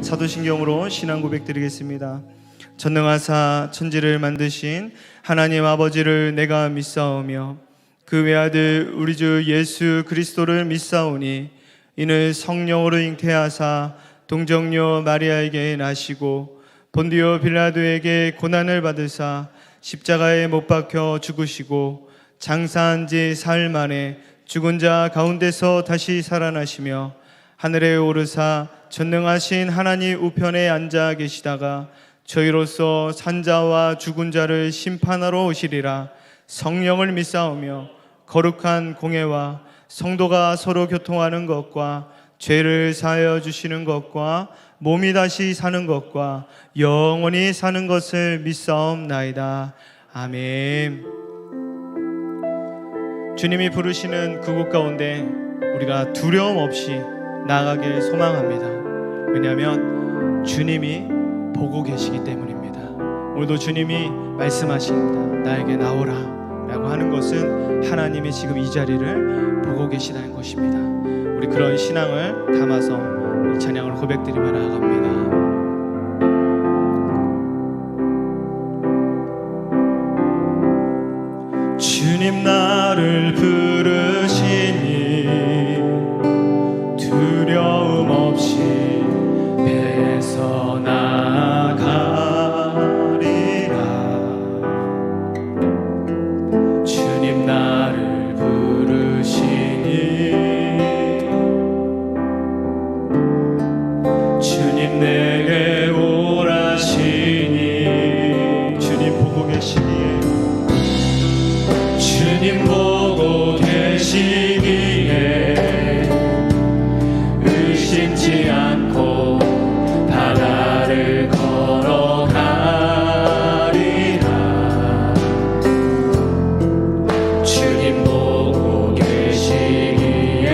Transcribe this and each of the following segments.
사도신경으로 신앙 고백드리겠습니다. 전능하사 천지를 만드신 하나님 아버지를 내가 믿사오며 그 외아들 우리 주 예수 그리스도를 믿사오니 이는 성령으로 잉태하사 동정녀 마리아에게 나시고 본디오 빌라도에게 고난을 받으사 십자가에 못 박혀 죽으시고 장사한 지 사흘 만에 죽은 자 가운데서 다시 살아나시며 하늘에 오르사 전능하신 하나님 우편에 앉아 계시다가 저희로서 산자와 죽은 자를 심판하러 오시리라. 성령을 믿사오며 거룩한 공회와 성도가 서로 교통하는 것과 죄를 사하여 주시는 것과 몸이 다시 사는 것과 영원히 사는 것을 믿사옵나이다. 아멘. 주님이 부르시는 그곳 가운데 우리가 두려움 없이 나아가길 소망합니다. 왜냐하면 주님이 보고 계시기 때문입니다. 오늘도 주님이 말씀하십니다. 나에게 나오라 라고 하는 것은 하나님이 지금 이 자리를 보고 계시다는 것입니다. 우리 그런 신앙을 담아서 이 찬양을 고백드리며 나아갑니다. 주님 나를 부르시니 두려움 없이 배에서 나가리라. 주님 나를 부르시니 주님 내게 오라시니 주님 보고 계시기에 주님 보고 계시기에 의심치 않고 바다를 걸어가리라. 주님 보고 계시기에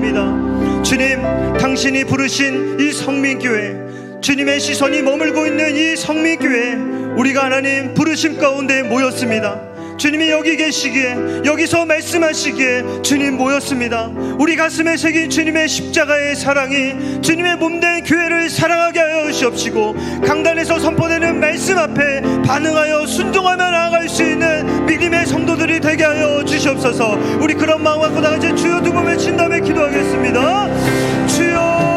기도합니다. 주님, 당신이 부르신 이 성민교회, 주님의 시선이 머물고 있는 이 성민교회, 우리가 하나님 부르심 가운데 모였습니다. 주님이 여기 계시기에, 여기서 말씀하시기에 주님 모였습니다. 우리 가슴에 새긴 주님의 십자가의 사랑이 주님의 몸된 교회를 사랑하게 하여 주시옵시고, 강단에서 선포되는 말씀 앞에 반응하여 순종하며 나아갈 수 있는 믿음의 성도들이 되게 하여 주시옵소서. 우리 그런 마음 갖고 다같이 주여 두 번 외친 다음에 기도하겠습니다. 주여,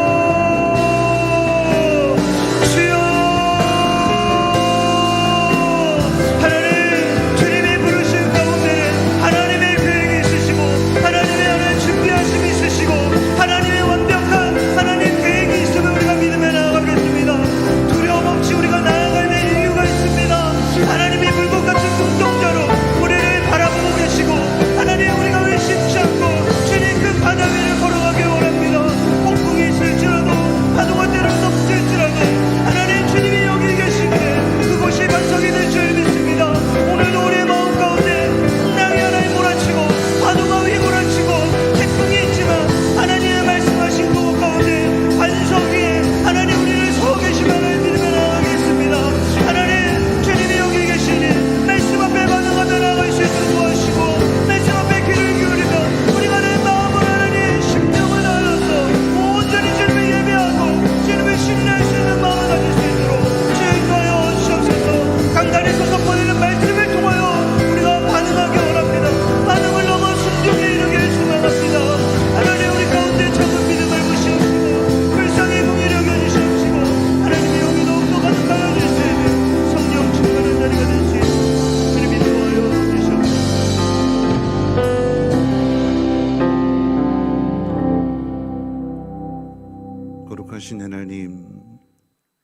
거룩하신 하나님,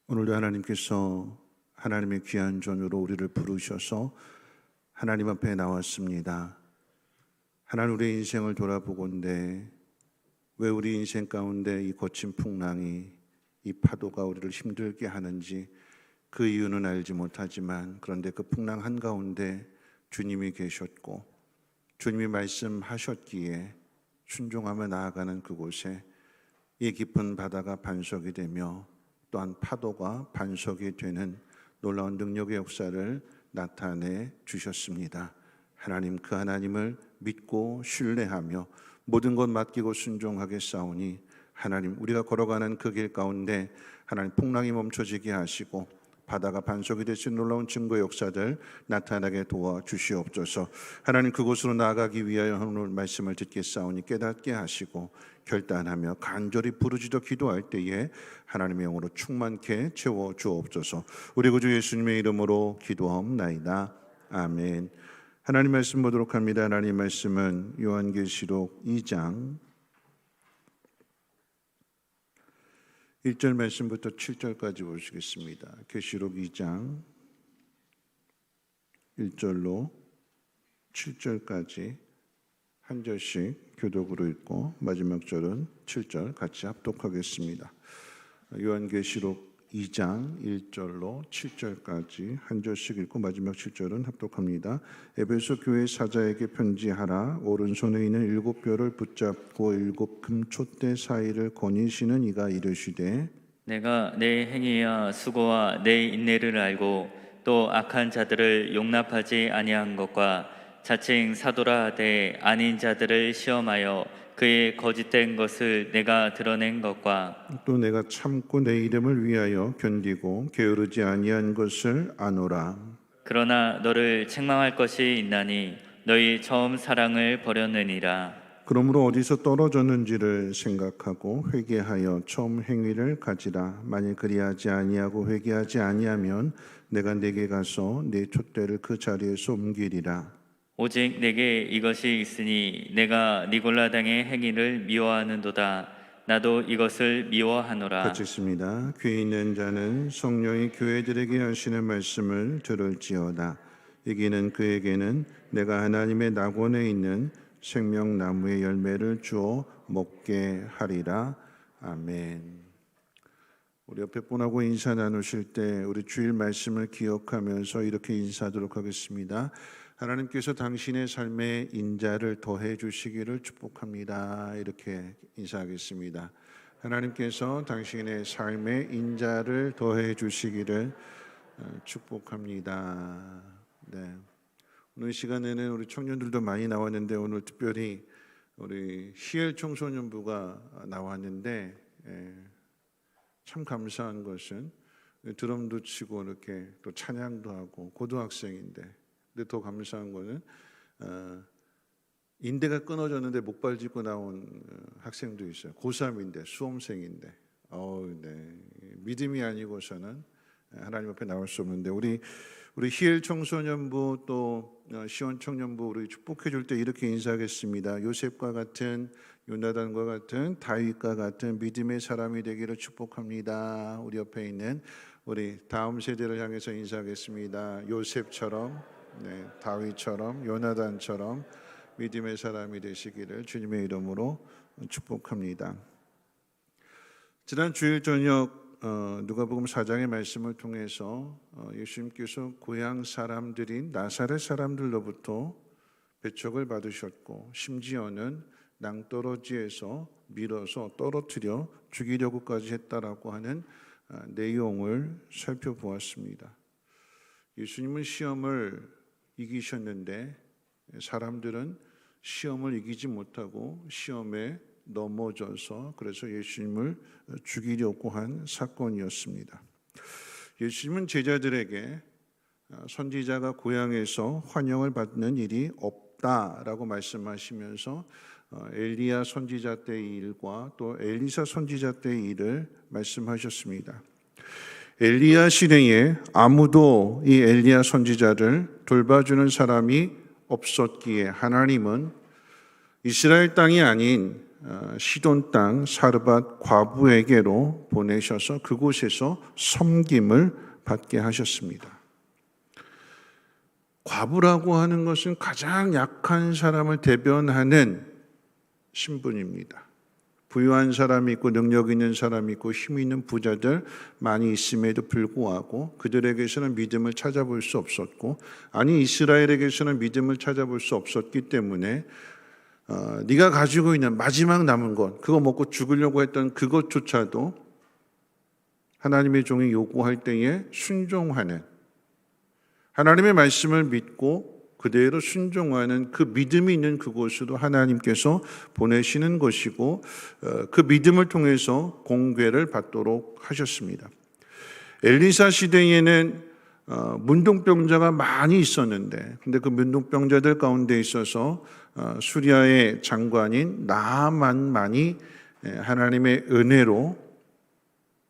오늘도 하나님께서 하나님의 귀한 존으로 우리를 부르셔서 하나님 앞에 나왔습니다. 하나님, 우리 인생을 돌아보건대 왜 우리 인생 가운데 이 거친 풍랑이, 이 파도가 우리를 힘들게 하는지 그 이유는 알지 못하지만, 그런데 그 풍랑 한가운데 주님이 계셨고 주님이 말씀하셨기에 순종하며 나아가는 그곳에 이 깊은 바다가 반석이 되며 또한 파도가 반석이 되는 놀라운 능력의 역사를 나타내 주셨습니다. 하나님, 그 하나님을 믿고 신뢰하며 모든 것 맡기고 순종하겠사오니, 하나님, 우리가 걸어가는 그 길 가운데 하나님 풍랑이 멈춰지게 하시고 바다가 반석이 될 수 있는 놀라운 증거의 역사들 나타나게 도와주시옵소서. 하나님, 그곳으로 나아가기 위하여 오늘 말씀을 듣겠사오니 깨닫게 하시고 결단하며 간절히 부르짖어 기도할 때에 하나님의 영으로 충만케 채워주옵소서. 우리 구주 예수님의 이름으로 기도하옵나이다. 아멘. 하나님 말씀 보도록 합니다. 하나님 말씀은 요한계시록 2장 1절 말씀부터 7절까지 보시겠습니다. 계시록 2장 1절로 7절까지 한 절씩 교독으로 읽고 마지막 절은 7절 같이 합독하겠습니다. 요한계시록 2장 1절로 7절까지 한 절씩 읽고 마지막 7절은 합독합니다. 에베소 교회 사자에게 편지하라. 오른손에 있는 7뼈를 붙잡고 7 금촛대 사이를 거니시는 이가 이르시되, 내가 내 행위와 수고와 내 인내를 알고 또 악한 자들을 용납하지 아니한 것과 자칭 사도라 하되 아닌 자들을 시험하여 그의 거짓된 것을 내가 드러낸 것과 또 내가 참고 내 이름을 위하여 견디고 게으르지 아니한 것을 아노라. 그러나 너를 책망할 것이 있나니 너희 처음 사랑을 버렸느니라. 그러므로 어디서 떨어졌는지를 생각하고 회개하여 처음 행위를 가지라. 만일 그리하지 아니하고 회개하지 아니하면 내가 네게 가서 네 촛대를 그 자리에서 옮기리라. 오직 내게 이것이 있으니 내가 니골라당의 행위를 미워하는도다. 나도 이것을 미워하노라. 같이 읽습니다. 귀 있는 자는 성령이 교회들에게 하시는 말씀을 들을지어다. 이기는 그에게는 내가 하나님의 낙원에 있는 생명나무의 열매를 주어 먹게 하리라. 아멘. 우리 옆에 분하고 인사 나누실 때 우리 주일 말씀을 기억하면서 이렇게 인사하도록 하겠습니다. 하나님께서 당신의 삶에 인자를 더해 주시기를 축복합니다. 이렇게 인사하겠습니다. 하나님께서 당신의 삶에 인자를 더해 주시기를 축복합니다. 네. 오늘 시간에는 우리 청년들도 많이 나왔는데 오늘 특별히 우리 희엘 청소년부가 나왔는데 참 감사한 것은 드럼도 치고 이렇게 또 찬양도 하고 고등학생인데, 근데 더 감사한 거는 인대가 끊어졌는데 목발 짚고 나온 학생도 있어요. 고3인데 수험생인데, 네. 믿음이 아니고서는 하나님 앞에 나올 수 없는데 우리 희엘 청소년부 또 시온 청년부 우리 축복해 줄 때 이렇게 인사하겠습니다. 요셉과 같은, 요나단과 같은, 다윗과 같은 믿음의 사람이 되기를 축복합니다. 우리 옆에 있는 우리 다음 세대를 향해서 인사하겠습니다. 요셉처럼, 네, 다윗처럼, 요나단처럼 믿음의 사람이 되시기를 주님의 이름으로 축복합니다. 지난 주일 저녁 누가복음 4장의 말씀을 통해서 예수님께서 고향 사람들인 나사렛 사람들로부터 배척을 받으셨고 심지어는 낭떠러지에서 밀어서 떨어뜨려 죽이려고까지 했다라고 하는 내용을 살펴보았습니다. 예수님은 시험을 이기셨는데 사람들은 시험을 이기지 못하고 시험에 넘어져서 그래서 예수님을 죽이려고 한 사건이었습니다. 예수님은 제자들에게 선지자가 고향에서 환영을 받는 일이 없다라고 말씀하시면서 엘리야 선지자 때의 일과 또 엘리사 선지자 때의 일을 말씀하셨습니다. 엘리야 시대에 아무도 이 엘리야 선지자를 돌봐주는 사람이 없었기에 하나님은 이스라엘 땅이 아닌 시돈 땅 사르밧 과부에게로 보내셔서 그곳에서 섬김을 받게 하셨습니다. 과부라고 하는 것은 가장 약한 사람을 대변하는 신분입니다. 부유한 사람이 있고 능력 있는 사람이 있고 힘 있는 부자들 많이 있음에도 불구하고 그들에게서는 믿음을 찾아볼 수 없었고, 아니 이스라엘에게서는 믿음을 찾아볼 수 없었기 때문에 네가 가지고 있는 마지막 남은 것, 그거 먹고 죽으려고 했던 그것조차도 하나님의 종이 요구할 때에 순종하는, 하나님의 말씀을 믿고 그대로 순종하는 그 믿음이 있는 그곳으로 하나님께서 보내시는 것이고 그 믿음을 통해서 공궤를 받도록 하셨습니다. 엘리사 시대에는 문둥병자가 많이 있었는데, 근데 그 문둥병자들 가운데 있어서 수리아의 장관인 나아만만이 하나님의 은혜로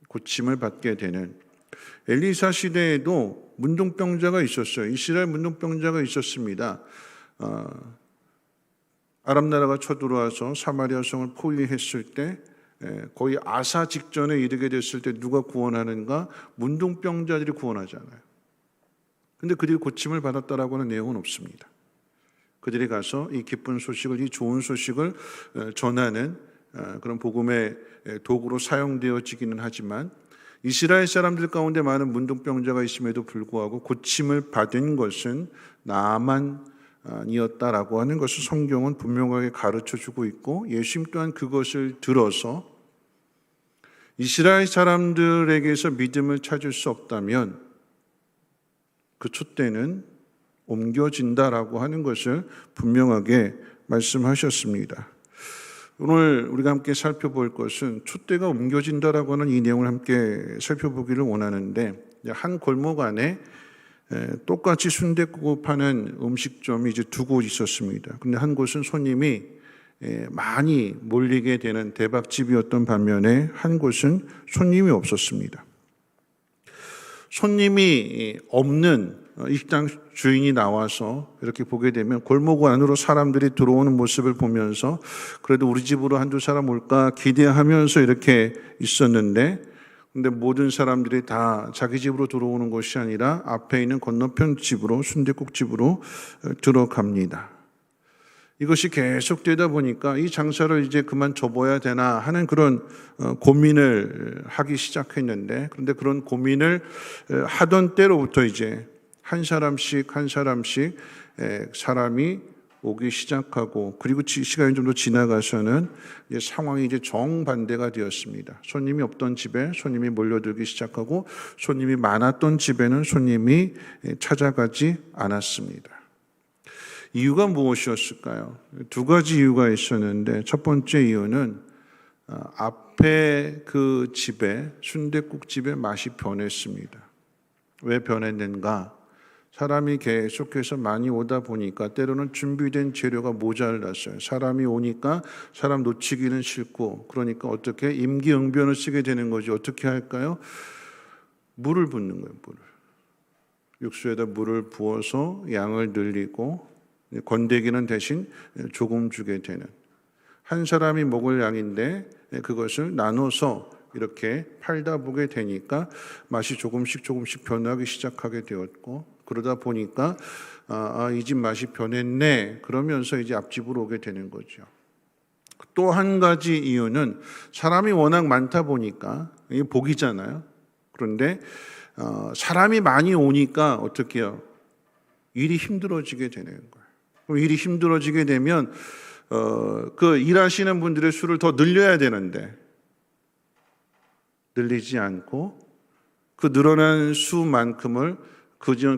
고침을 받게 되는, 엘리사 시대에도 문둥병자가 있었어요. 이스라엘 문둥병자가 있었습니다. 아람 나라가 쳐들어와서 사마리아 성을 포위했을 때 거의 아사 직전에 이르게 됐을 때 누가 구원하는가? 문둥병자들이 구원하잖아요. 근데 그들이 고침을 받았다라고 하는 내용은 없습니다. 그들이 가서 이 기쁜 소식을, 이 좋은 소식을 전하는 그런 복음의 도구로 사용되어지기는 하지만 이스라엘 사람들 가운데 많은 문둥병자가 있음에도 불구하고 고침을 받은 것은 나아만이었다라고 하는 것을 성경은 분명하게 가르쳐주고 있고, 예수님 또한 그것을 들어서 이스라엘 사람들에게서 믿음을 찾을 수 없다면 그 촛대는 옮겨진다라고 하는 것을 분명하게 말씀하셨습니다. 오늘 우리가 함께 살펴볼 것은 촛대가 옮겨진다라고 하는 이 내용을 함께 살펴보기를 원하는데, 한 골목 안에 똑같이 순댓국을 파는 음식점이 이제 두 곳 있었습니다. 근데 한 곳은 손님이 많이 몰리게 되는 대박집이었던 반면에 한 곳은 손님이 없었습니다. 손님이 없는 이 식당 주인이 나와서 이렇게 보게 되면 골목 안으로 사람들이 들어오는 모습을 보면서 그래도 우리 집으로 한두 사람 올까 기대하면서 이렇게 있었는데, 근데 모든 사람들이 다 자기 집으로 들어오는 것이 아니라 앞에 있는 건너편 집으로, 순댓국 집으로 들어갑니다. 이것이 계속되다 보니까 이 장사를 이제 그만 접어야 되나 하는 그런 고민을 하기 시작했는데, 그런데 그런 고민을 하던 때로부터 이제 한 사람씩 사람이 오기 시작하고, 그리고 시간이 좀 더 지나가서는 이제 상황이 이제 정반대가 되었습니다. 손님이 없던 집에 손님이 몰려들기 시작하고, 손님이 많았던 집에는 손님이 찾아가지 않았습니다. 이유가 무엇이었을까요? 두 가지 이유가 있었는데, 첫 번째 이유는 앞에 그 집에, 순댓국집의 맛이 변했습니다. 왜 변했는가? 사람이 계속해서 많이 오다 보니까 때로는 준비된 재료가 모자랐어요. 사람이 오니까 사람 놓치기는 싫고, 그러니까 어떻게 임기응변을 쓰게 되는 거지. 어떻게 할까요? 물을 붓는 거예요. 육수에다 물을 부어서 양을 늘리고, 건더기는 대신 조금 주게 되는, 한 사람이 먹을 양인데 그것을 나눠서 이렇게 팔다 보게 되니까 맛이 조금씩 변하기 시작하게 되었고, 그러다 보니까 이 집 맛이 변했네 그러면서 이제 앞집으로 오게 되는 거죠. 또 한 가지 이유는 사람이 워낙 많다 보니까, 이게 복이잖아요. 그런데 사람이 많이 오니까 어떻게 해요? 일이 힘들어지게 되는 거예요. 그럼 일이 힘들어지게 되면 그 일하시는 분들의 수를 더 늘려야 되는데 늘리지 않고, 그 늘어난 수만큼을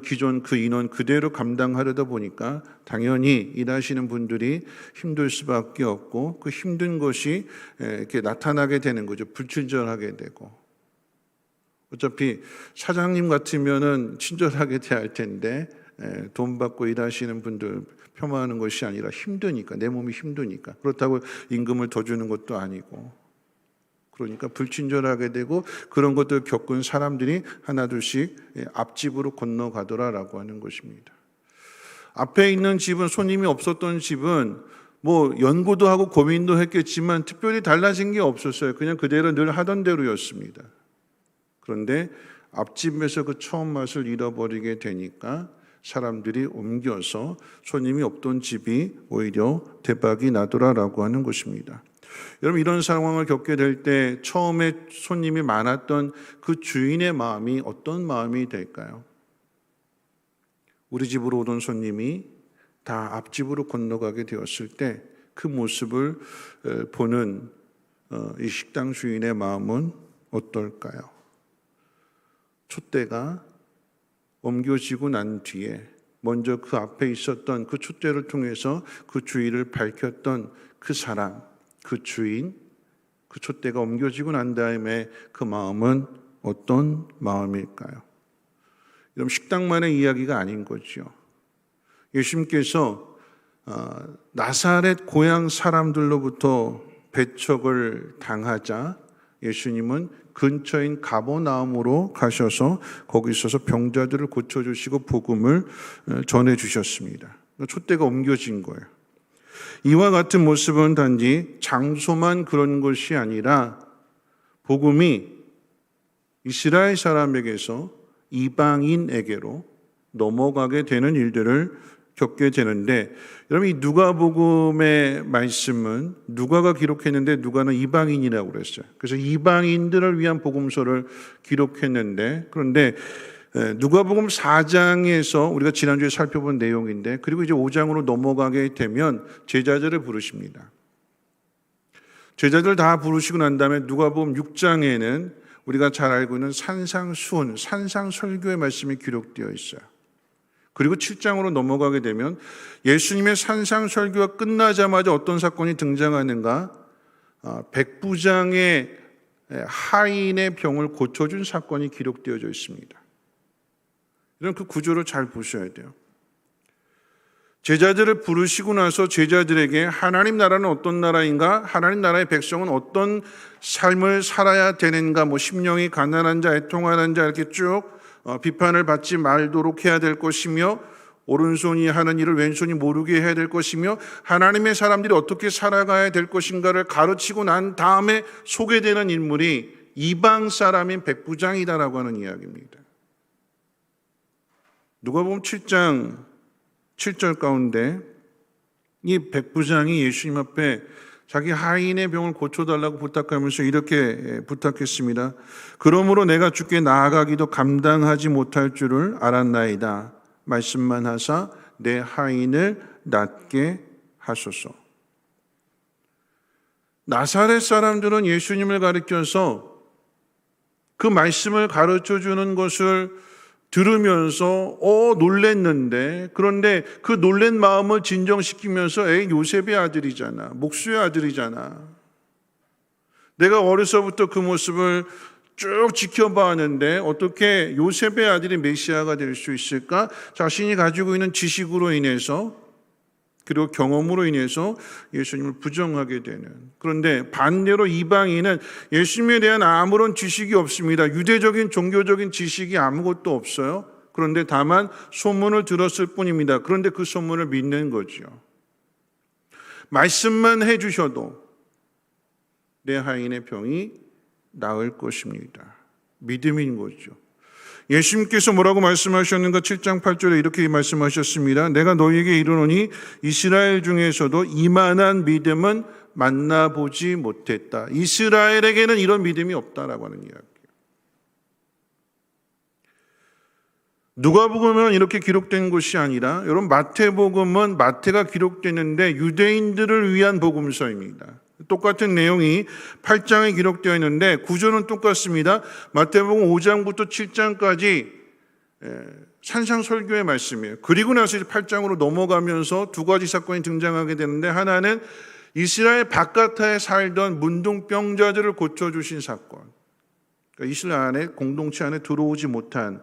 기존 그 인원 그대로 감당하려다 보니까 당연히 일하시는 분들이 힘들 수밖에 없고, 그 힘든 것이 이렇게 나타나게 되는 거죠. 불친절하게 되고. 어차피 사장님 같으면은 친절하게 대할 텐데 돈 받고 일하시는 분들 폄하하는 것이 아니라 힘드니까, 내 몸이 힘드니까. 그렇다고 임금을 더 주는 것도 아니고, 그러니까 불친절하게 되고, 그런 것들을 겪은 사람들이 하나둘씩 앞집으로 건너가더라라고 하는 것입니다. 앞에 있는 집은, 손님이 없었던 집은 뭐 연구도 하고 고민도 했겠지만 특별히 달라진 게 없었어요. 그냥 그대로 늘 하던 대로였습니다. 그런데 앞집에서 그 처음 맛을 잃어버리게 되니까 사람들이 옮겨서 손님이 없던 집이 오히려 대박이 나더라라고 하는 것입니다. 여러분, 이런 상황을 겪게 될 때 처음에 손님이 많았던 그 주인의 마음이 어떤 마음이 될까요? 우리 집으로 오던 손님이 다 앞집으로 건너가게 되었을 때 그 모습을 보는 이 식당 주인의 마음은 어떨까요? 촛대가 옮겨지고 난 뒤에 먼저 그 앞에 있었던 그 촛대를 통해서 그 주인을 밝혔던 그 사람, 그 주인, 그 촛대가 옮겨지고 난 다음에 그 마음은 어떤 마음일까요? 여러분, 식당만의 이야기가 아닌 거죠. 예수님께서 나사렛 고향 사람들로부터 배척을 당하자 예수님은 근처인 가버나움으로 가셔서 거기 있어서 병자들을 고쳐주시고 복음을 전해주셨습니다. 촛대가 옮겨진 거예요. 이와 같은 모습은 단지 장소만 그런 것이 아니라 복음이 이스라엘 사람에게서 이방인에게로 넘어가게 되는 일들을 겪게 되는데, 여러분, 이 누가복음의 말씀은 누가가 기록했는데 누가는 이방인이라고 그랬어요. 그래서 이방인들을 위한 복음서를 기록했는데, 그런데 누가복음 4장에서 우리가 지난주에 살펴본 내용인데, 그리고 이제 5장으로 넘어가게 되면 제자들을 부르십니다. 제자들 다 부르시고 난 다음에 누가복음 6장에는 우리가 잘 알고 있는 산상수훈, 산상설교의 말씀이 기록되어 있어요. 그리고 7장으로 넘어가게 되면 예수님의 산상설교가 끝나자마자 어떤 사건이 등장하는가? 백부장의 하인의 병을 고쳐준 사건이 기록되어져 있습니다. 이런 그 구조를 잘 보셔야 돼요. 제자들을 부르시고 나서 제자들에게 하나님 나라는 어떤 나라인가? 하나님 나라의 백성은 어떤 삶을 살아야 되는가? 뭐 심령이 가난한 자, 애통하는 자 이렇게 쭉 비판을 받지 말도록 해야 될 것이며, 오른손이 하는 일을 왼손이 모르게 해야 될 것이며, 하나님의 사람들이 어떻게 살아가야 될 것인가를 가르치고 난 다음에 소개되는 인물이 이방 사람인 백부장이다라고 하는 이야기입니다. 누가복음 7장 7절 가운데 이 백부장이 예수님 앞에 자기 하인의 병을 고쳐달라고 부탁하면서 이렇게 부탁했습니다. 그러므로 내가 주께 나아가기도 감당하지 못할 줄을 알았나이다. 말씀만 하사 내 하인을 낫게 하소서. 나사렛 사람들은 예수님을 가리켜서 그 말씀을 가르쳐 주는 것을 들으면서 놀랬는데, 그런데 그 놀란 마음을 진정시키면서 에이, 요셉의 아들이잖아, 목수의 아들이잖아, 내가 어려서부터 그 모습을 쭉 지켜봤는데 어떻게 요셉의 아들이 메시아가 될 수 있을까? 자신이 가지고 있는 지식으로 인해서 그리고 경험으로 인해서 예수님을 부정하게 되는. 그런데 반대로 이방인은 예수님에 대한 아무런 지식이 없습니다. 유대적인 종교적인 지식이 아무것도 없어요. 그런데 다만 소문을 들었을 뿐입니다. 그런데 그 소문을 믿는 거죠. 말씀만 해주셔도 내 하인의 병이 나을 것입니다. 믿음인 거죠. 예수님께서 뭐라고 말씀하셨는가? 7장 8절에 이렇게 말씀하셨습니다. 내가 너희에게 이르노니 이스라엘 중에서도 이만한 믿음은 만나보지 못했다. 이스라엘에게는 이런 믿음이 없다라고 하는 이야기예요. 누가복음은 이렇게 기록된 것이 아니라, 여러분, 마태복음은 마태가 기록됐는데 유대인들을 위한 복음서입니다. 똑같은 내용이 8장에 기록되어 있는데 구조는 똑같습니다. 마태복음 5장부터 7장까지 산상설교의 말씀이에요. 그리고 나서 이제 8장으로 넘어가면서 두 가지 사건이 등장하게 되는데, 하나는 이스라엘 바깥에 살던 문둥병자들을 고쳐주신 사건. 그러니까 이스라엘 안에, 공동체 안에 들어오지 못한,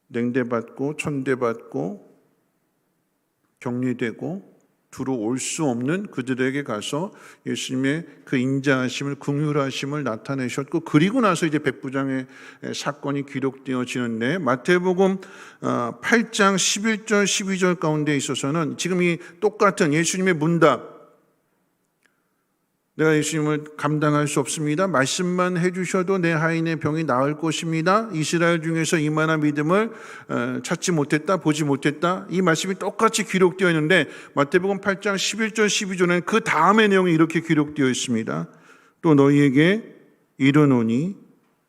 냉대받고 천대받고 격리되고 들어올 수 없는 그들에게 가서 예수님의 그 인자하심을, 긍휼하심을 나타내셨고, 그리고 나서 이제 백부장의 사건이 기록되어지는데, 마태복음 8장 11절 12절 가운데 있어서는 지금 이 똑같은 예수님의 문답, 내가 예수님을 감당할 수 없습니다. 말씀만 해주셔도 내 하인의 병이 나을 것입니다. 이스라엘 중에서 이만한 믿음을 찾지 못했다, 보지 못했다. 이 말씀이 똑같이 기록되어 있는데 마태복음 8장 11절 12절에는 그 다음의 내용이 이렇게 기록되어 있습니다. 또 너희에게 이르노니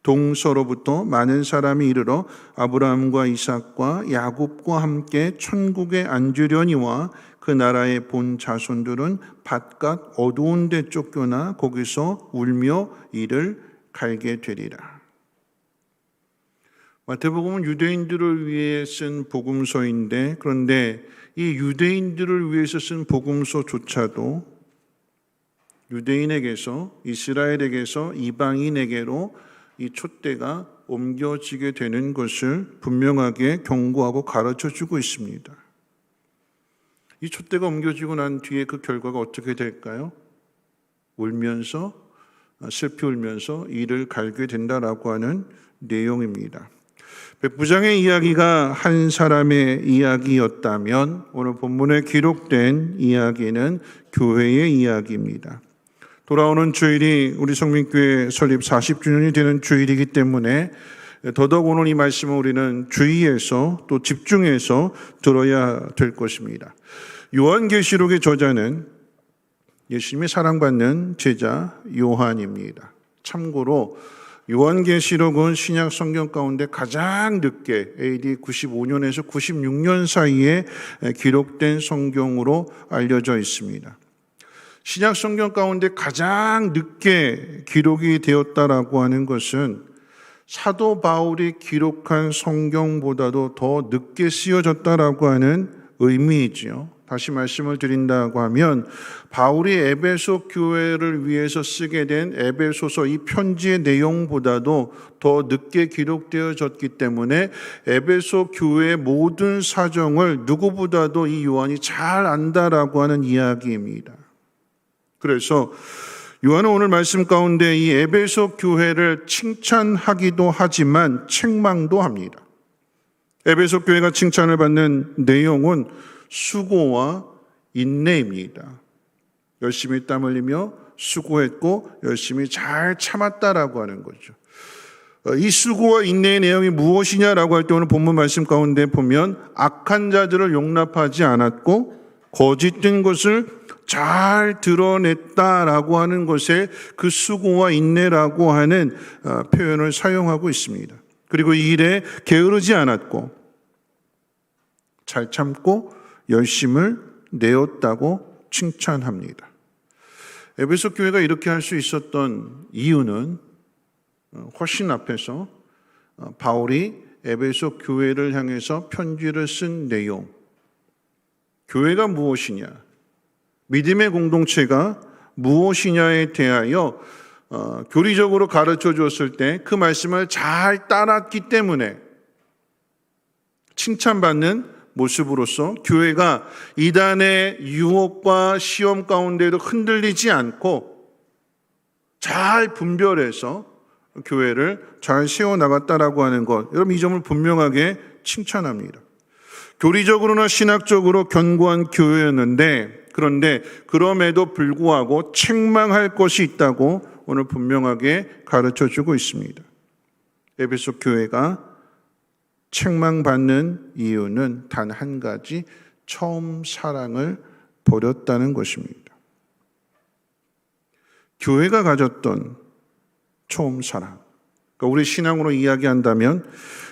동서로부터 많은 사람이 이르러 아브라함과 이삭과 야곱과 함께 천국에 앉으려니와 그 나라의 본 자손들은 바깥 어두운 데 쫓겨나 거기서 울며 이를 갈게 되리라. 마태복음은 유대인들을 위해 쓴 복음서인데, 그런데 이 유대인들을 위해서 쓴 복음서조차도 유대인에게서, 이스라엘에게서 이방인에게로 이 촛대가 옮겨지게 되는 것을 분명하게 경고하고 가르쳐주고 있습니다. 이 촛대가 옮겨지고 난 뒤에 그 결과가 어떻게 될까요? 울면서, 슬피 울면서 이를 갈게 된다라고 하는 내용입니다. 백부장의 이야기가 한 사람의 이야기였다면 오늘 본문에 기록된 이야기는 교회의 이야기입니다. 돌아오는 주일이 우리 성민교회 설립 40주년이 되는 주일이기 때문에 더더욱 오늘 이 말씀을 우리는 주의해서 또 집중해서 들어야 될 것입니다. 요한계시록의 저자는 예수님의 사랑받는 제자 요한입니다. 참고로 요한계시록은 신약 성경 가운데 가장 늦게 AD 95년에서 96년 사이에 기록된 성경으로 알려져 있습니다. 신약 성경 가운데 가장 늦게 기록이 되었다라고 하는 것은 사도 바울이 기록한 성경보다도 더 늦게 쓰여졌다라고 하는 의미이지요. 다시 말씀을 드린다고 하면 바울이 에베소 교회를 위해서 쓰게 된 에베소서 이 편지의 내용보다도 더 늦게 기록되어졌기 때문에 에베소 교회의 모든 사정을 누구보다도 이 요한이 잘 안다라고 하는 이야기입니다. 그래서 요한은 오늘 말씀 가운데 이 에베소 교회를 칭찬하기도 하지만 책망도 합니다. 에베소 교회가 칭찬을 받는 내용은 수고와 인내입니다. 열심히 땀 흘리며 수고했고 열심히 잘 참았다라고 하는 거죠. 이 수고와 인내의 내용이 무엇이냐라고 할 때 오늘 본문 말씀 가운데 보면 악한 자들을 용납하지 않았고 거짓된 것을 잘 드러냈다라고 하는 것에 그 수고와 인내라고 하는 표현을 사용하고 있습니다. 그리고 이 일에 게으르지 않았고 잘 참고 열심을 내었다고 칭찬합니다. 에베소 교회가 이렇게 할 수 있었던 이유는 훨씬 앞에서 바울이 에베소 교회를 향해서 편지를 쓴 내용, 교회가 무엇이냐, 믿음의 공동체가 무엇이냐에 대하여 교리적으로 가르쳐 주었을 때 그 말씀을 잘 따랐기 때문에 칭찬받는 모습으로서 교회가 이단의 유혹과 시험 가운데도 흔들리지 않고 잘 분별해서 교회를 잘 세워나갔다라고 하는 것, 여러분 이 점을 분명하게 칭찬합니다. 교리적으로나 신학적으로 견고한 교회였는데, 그런데 그럼에도 불구하고 책망할 것이 있다고 오늘 분명하게 가르쳐주고 있습니다. 에베소 교회가 책망받는 이유는 단 한 가지, 처음 사랑을 버렸다는 것입니다. 교회가 가졌던 처음 사랑, 그러니까 우리 신앙으로 이야기한다면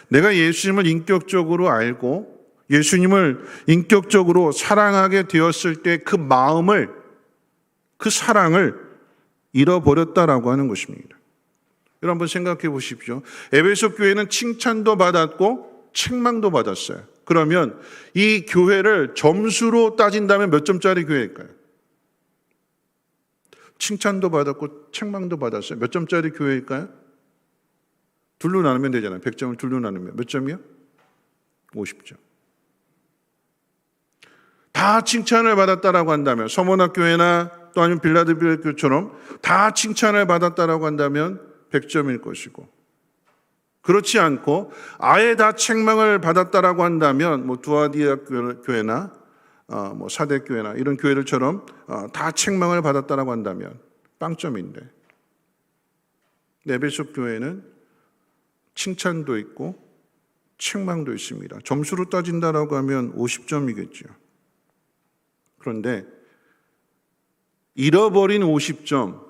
내가 예수님을 인격적으로 알고 예수님을 인격적으로 사랑하게 되었을 때 그 마음을, 그 사랑을 잃어버렸다라고 하는 것입니다. 여러분 한번 생각해 보십시오. 에베소 교회는 칭찬도 받았고 책망도 받았어요. 그러면 이 교회를 점수로 따진다면 몇 점짜리 교회일까요? 칭찬도 받았고 책망도 받았어요. 몇 점짜리 교회일까요? 둘로 나누면 되잖아요. 100점을 둘로 나누면 몇 점이요? 50점. 다 칭찬을 받았다라고 한다면, 서문학교회나 또 아니면 빌라델비아 교회처럼 다 칭찬을 받았다라고 한다면 100점일 것이고, 그렇지 않고 아예 다 책망을 받았다라고 한다면 뭐 두아디아 교회나 뭐 사대 교회나 이런 교회들처럼 다 책망을 받았다라고 한다면 빵점인데, 에베소 교회는 칭찬도 있고 책망도 있습니다. 점수로 따진다라고 하면 50점이겠죠. 그런데 잃어버린 50점,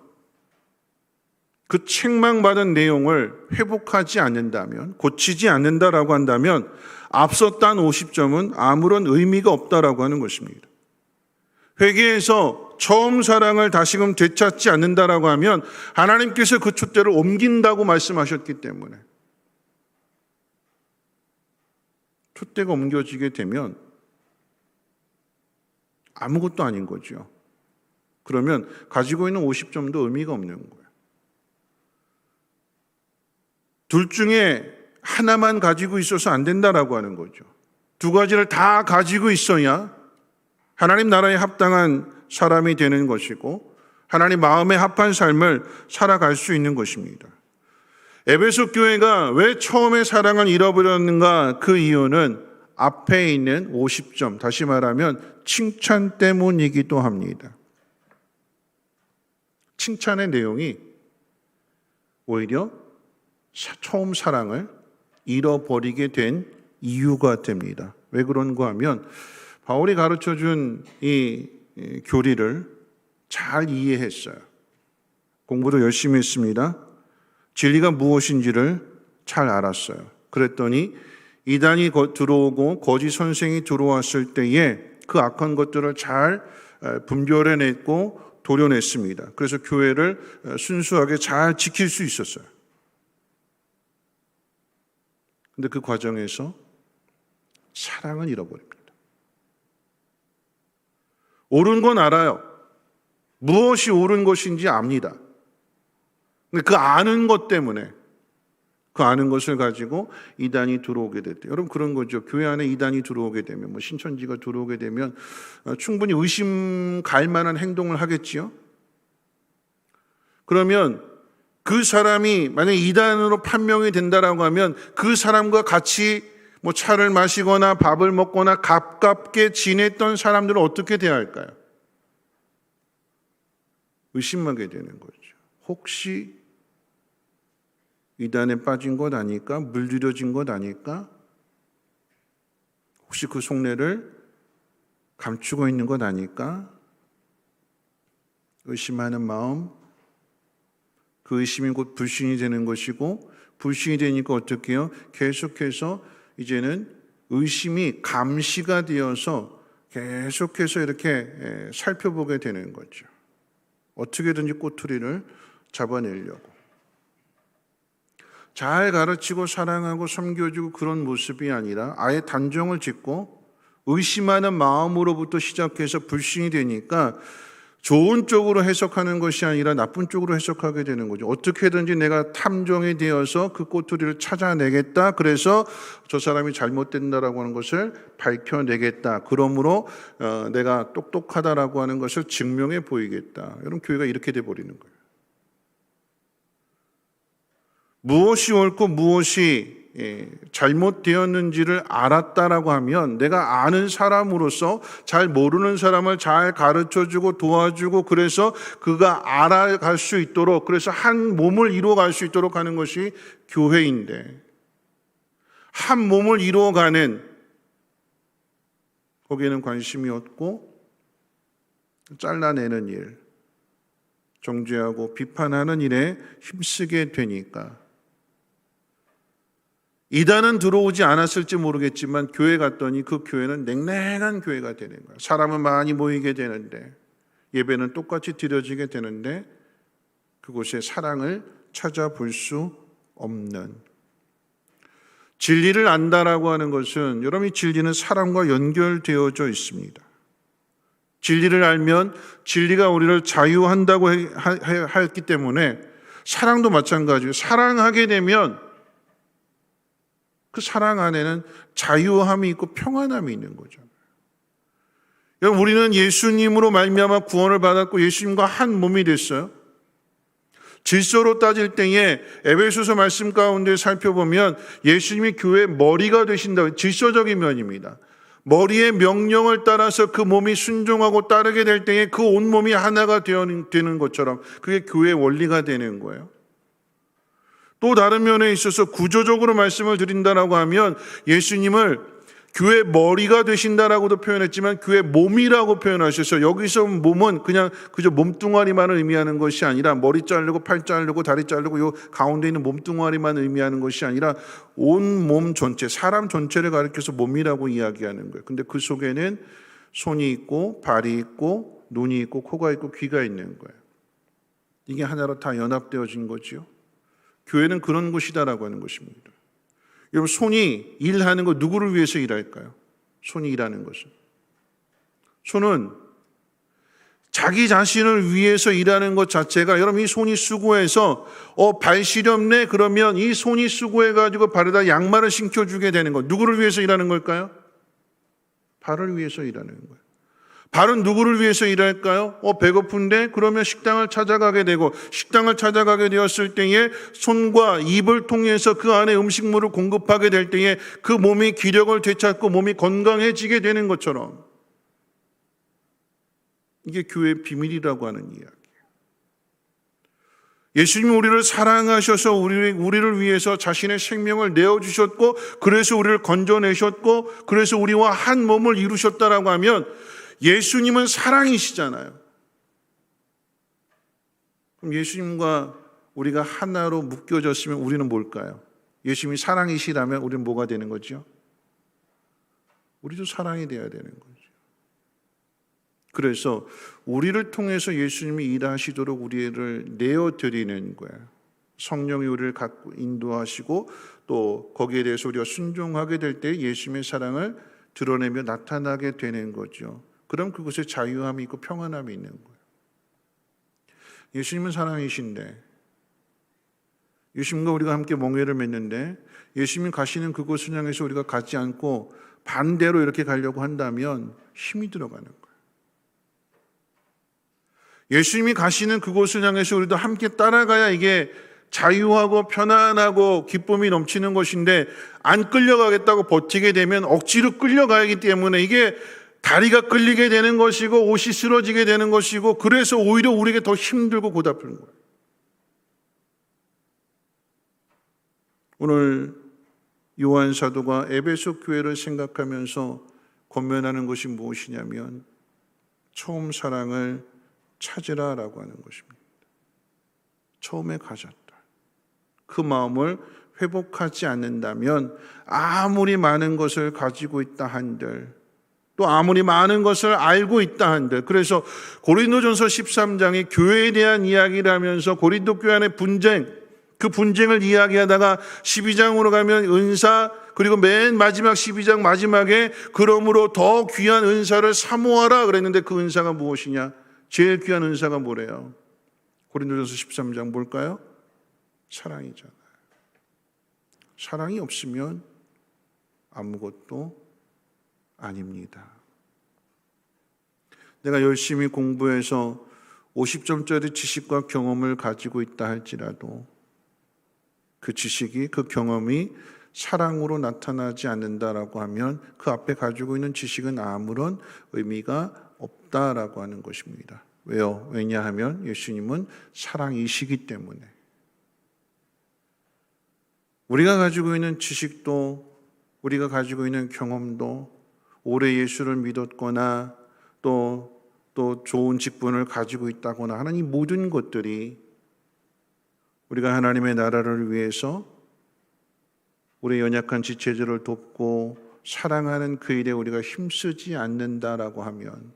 그 책망받은 내용을 회복하지 않는다면, 고치지 않는다라고 한다면 앞서 딴 50점은 아무런 의미가 없다라고 하는 것입니다. 회개해서 처음 사랑을 다시금 되찾지 않는다라고 하면 하나님께서 그 촛대를 옮긴다고 말씀하셨기 때문에, 촛대가 옮겨지게 되면 아무것도 아닌 거죠. 그러면 가지고 있는 50점도 의미가 없는 거예요. 둘 중에 하나만 가지고 있어서 안 된다라고 하는 거죠. 두 가지를 다 가지고 있어야 하나님 나라에 합당한 사람이 되는 것이고 하나님 마음에 합한 삶을 살아갈 수 있는 것입니다. 에베소 교회가 왜 처음에 사랑을 잃어버렸는가? 그 이유는 앞에 있는 50점, 다시 말하면 칭찬 때문이기도 합니다. 칭찬의 내용이 오히려 처음 사랑을 잃어버리게 된 이유가 됩니다. 왜 그런가 하면 바울이 가르쳐준 이 교리를 잘 이해했어요. 공부도 열심히 했습니다. 진리가 무엇인지를 잘 알았어요. 그랬더니 이단이 들어오고 거짓 선생이 들어왔을 때에 그 악한 것들을 잘 분별해냈고 도려냈습니다. 그래서 교회를 순수하게 잘 지킬 수 있었어요. 근데 그 과정에서 사랑을 잃어버립니다. 옳은 건 알아요. 무엇이 옳은 것인지 압니다. 근데 그 아는 것 때문에, 그 아는 것을 가지고 이단이 들어오게 됐대요. 여러분 그런 거죠. 교회 안에 이단이 들어오게 되면, 뭐 신천지가 들어오게 되면 충분히 의심 갈 만한 행동을 하겠지요. 그러면 그 사람이 만약에 이단으로 판명이 된다라고 하면 그 사람과 같이 뭐 차를 마시거나 밥을 먹거나 가깝게 지냈던 사람들은 어떻게 대할까요? 의심하게 되는 거죠. 혹시 이단에 빠진 것 아닐까? 물들여진 것 아닐까? 혹시 그 속내를 감추고 있는 것 아닐까? 의심하는 마음, 그 의심이 곧 불신이 되는 것이고, 불신이 되니까 어떻게 해요? 계속해서 이제는 의심이 감시가 되어서 계속해서 이렇게 살펴보게 되는 거죠. 어떻게든지 꼬투리를 잡아내려고. 잘 가르치고 사랑하고 섬겨주고 그런 모습이 아니라 아예 단정을 짓고 의심하는 마음으로부터 시작해서 불신이 되니까 좋은 쪽으로 해석하는 것이 아니라 나쁜 쪽으로 해석하게 되는 거죠. 어떻게든지 내가 탐정이 되어서 그 꼬투리를 찾아내겠다. 그래서 저 사람이 잘못된다라고 하는 것을 밝혀내겠다. 그러므로 내가 똑똑하다라고 하는 것을 증명해 보이겠다. 여러분, 교회가 이렇게 돼버리는 거예요. 무엇이 옳고 무엇이 잘못되었는지를 알았다라고 하면 내가 아는 사람으로서 잘 모르는 사람을 잘 가르쳐주고 도와주고 그래서 그가 알아갈 수 있도록, 그래서 한 몸을 이루어갈 수 있도록 하는 것이 교회인데, 한 몸을 이루어가는 거기에는 관심이 없고 잘라내는 일, 정죄하고 비판하는 일에 힘쓰게 되니까 이단은 들어오지 않았을지 모르겠지만 교회 갔더니 그 교회는 냉랭한 교회가 되는 거예요. 사람은 많이 모이게 되는데, 예배는 똑같이 드려지게 되는데 그곳에 사랑을 찾아볼 수 없는, 진리를 안다라고 하는 것은, 여러분이 진리는 사랑과 연결되어져 있습니다. 진리를 알면 진리가 우리를 자유한다고 했기 때문에 사랑도 마찬가지예요. 사랑하게 되면 그 사랑 안에는 자유함이 있고 평안함이 있는 거죠. 여러분, 우리는 예수님으로 말미암아 구원을 받았고 예수님과 한 몸이 됐어요. 질서로 따질 때에 에베소서 말씀 가운데 살펴보면 예수님이 교회의 머리가 되신다고, 질서적인 면입니다. 머리의 명령을 따라서 그 몸이 순종하고 따르게 될 때에 그 온 몸이 하나가 되는 것처럼 그게 교회의 원리가 되는 거예요. 또 다른 면에 있어서 구조적으로 말씀을 드린다라고 하면 예수님을 교회 머리가 되신다라고도 표현했지만 교회 몸이라고 표현하셔서, 여기서 몸은 그냥 그저 몸뚱아리만을 의미하는 것이 아니라 머리 자르고 팔 자르고 다리 자르고 요 가운데 있는 몸뚱아리만 의미하는 것이 아니라 온 몸 전체, 사람 전체를 가리켜서 몸이라고 이야기하는 거예요. 근데 그 속에는 손이 있고 발이 있고 눈이 있고 코가 있고 귀가 있는 거예요. 이게 하나로 다 연합되어진 거죠. 교회는 그런 곳이다라고 하는 것입니다. 여러분, 손이 일하는 거 누구를 위해서 일할까요? 손이 일하는 것은, 손은 자기 자신을 위해서 일하는 것 자체가, 여러분, 이 손이 수고해서 발 시렵네 그러면 이 손이 수고해가지고 발에다 양말을 신겨주게 되는 것, 누구를 위해서 일하는 걸까요? 발을 위해서 일하는 거예요. 발은 누구를 위해서 일할까요? 배고픈데? 그러면 식당을 찾아가게 되고, 식당을 찾아가게 되었을 때에 손과 입을 통해서 그 안에 음식물을 공급하게 될 때에 그 몸이 기력을 되찾고 몸이 건강해지게 되는 것처럼, 이게 교회의 비밀이라고 하는 이야기예요. 예수님이 우리를 사랑하셔서 우리를 위해서 자신의 생명을 내어주셨고, 그래서 우리를 건져내셨고, 그래서 우리와 한 몸을 이루셨다라고 하면 예수님은 사랑이시잖아요. 그럼 예수님과 우리가 하나로 묶여졌으면 우리는 뭘까요? 예수님이 사랑이시라면 우리는 뭐가 되는 거죠? 우리도 사랑이 되어야 되는 거죠. 그래서 우리를 통해서 예수님이 일하시도록 우리를 내어드리는 거예요. 성령이 우리를 갖고 인도하시고 또 거기에 대해서 우리가 순종하게 될 때 예수님의 사랑을 드러내며 나타나게 되는 거죠. 그럼 그곳에 자유함이 있고 평안함이 있는 거예요. 예수님은 사랑이신데, 예수님과 우리가 함께 멍에를 맺는데 예수님이 가시는 그곳을 향해서 우리가 가지 않고 반대로 이렇게 가려고 한다면 힘이 들어가는 거예요. 예수님이 가시는 그곳을 향해서 우리도 함께 따라가야 이게 자유하고 편안하고 기쁨이 넘치는 것인데, 안 끌려가겠다고 버티게 되면 억지로 끌려가기 때문에 이게 다리가 끌리게 되는 것이고 옷이 쓰러지게 되는 것이고, 그래서 오히려 우리에게 더 힘들고 고달픈 거예요. 오늘 요한 사도가 에베소 교회를 생각하면서 권면하는 것이 무엇이냐면 처음 사랑을 찾으라라고 하는 것입니다. 처음에 가졌다. 그 마음을 회복하지 않는다면 아무리 많은 것을 가지고 있다 한들, 또 아무리 많은 것을 알고 있다 한들, 그래서 고린도전서 13장이 교회에 대한 이야기를 하면서 고린도 교회 안의 분쟁, 그 분쟁을 이야기하다가 12장으로 가면 은사, 그리고 맨 마지막 12장 마지막에 그러므로 더 귀한 은사를 사모하라 그랬는데 그 은사가 무엇이냐? 제일 귀한 은사가 뭐래요? 고린도전서 13장 뭘까요? 사랑이잖아요. 사랑이 없으면 아무것도 아닙니다. 내가 열심히 공부해서 50점짜리 지식과 경험을 가지고 있다 할지라도 그 지식이, 그 경험이 사랑으로 나타나지 않는다라고 하면 그 앞에 가지고 있는 지식은 아무런 의미가 없다라고 하는 것입니다. 왜요? 왜냐하면 예수님은 사랑이시기 때문에. 우리가 가지고 있는 지식도, 우리가 가지고 있는 경험도, 오래 예수를 믿었거나 또 좋은 직분을 가지고 있다거나 하는 이 모든 것들이 우리가 하나님의 나라를 위해서 우리의 연약한 지체들을 돕고 사랑하는 그 일에 우리가 힘쓰지 않는다라고 하면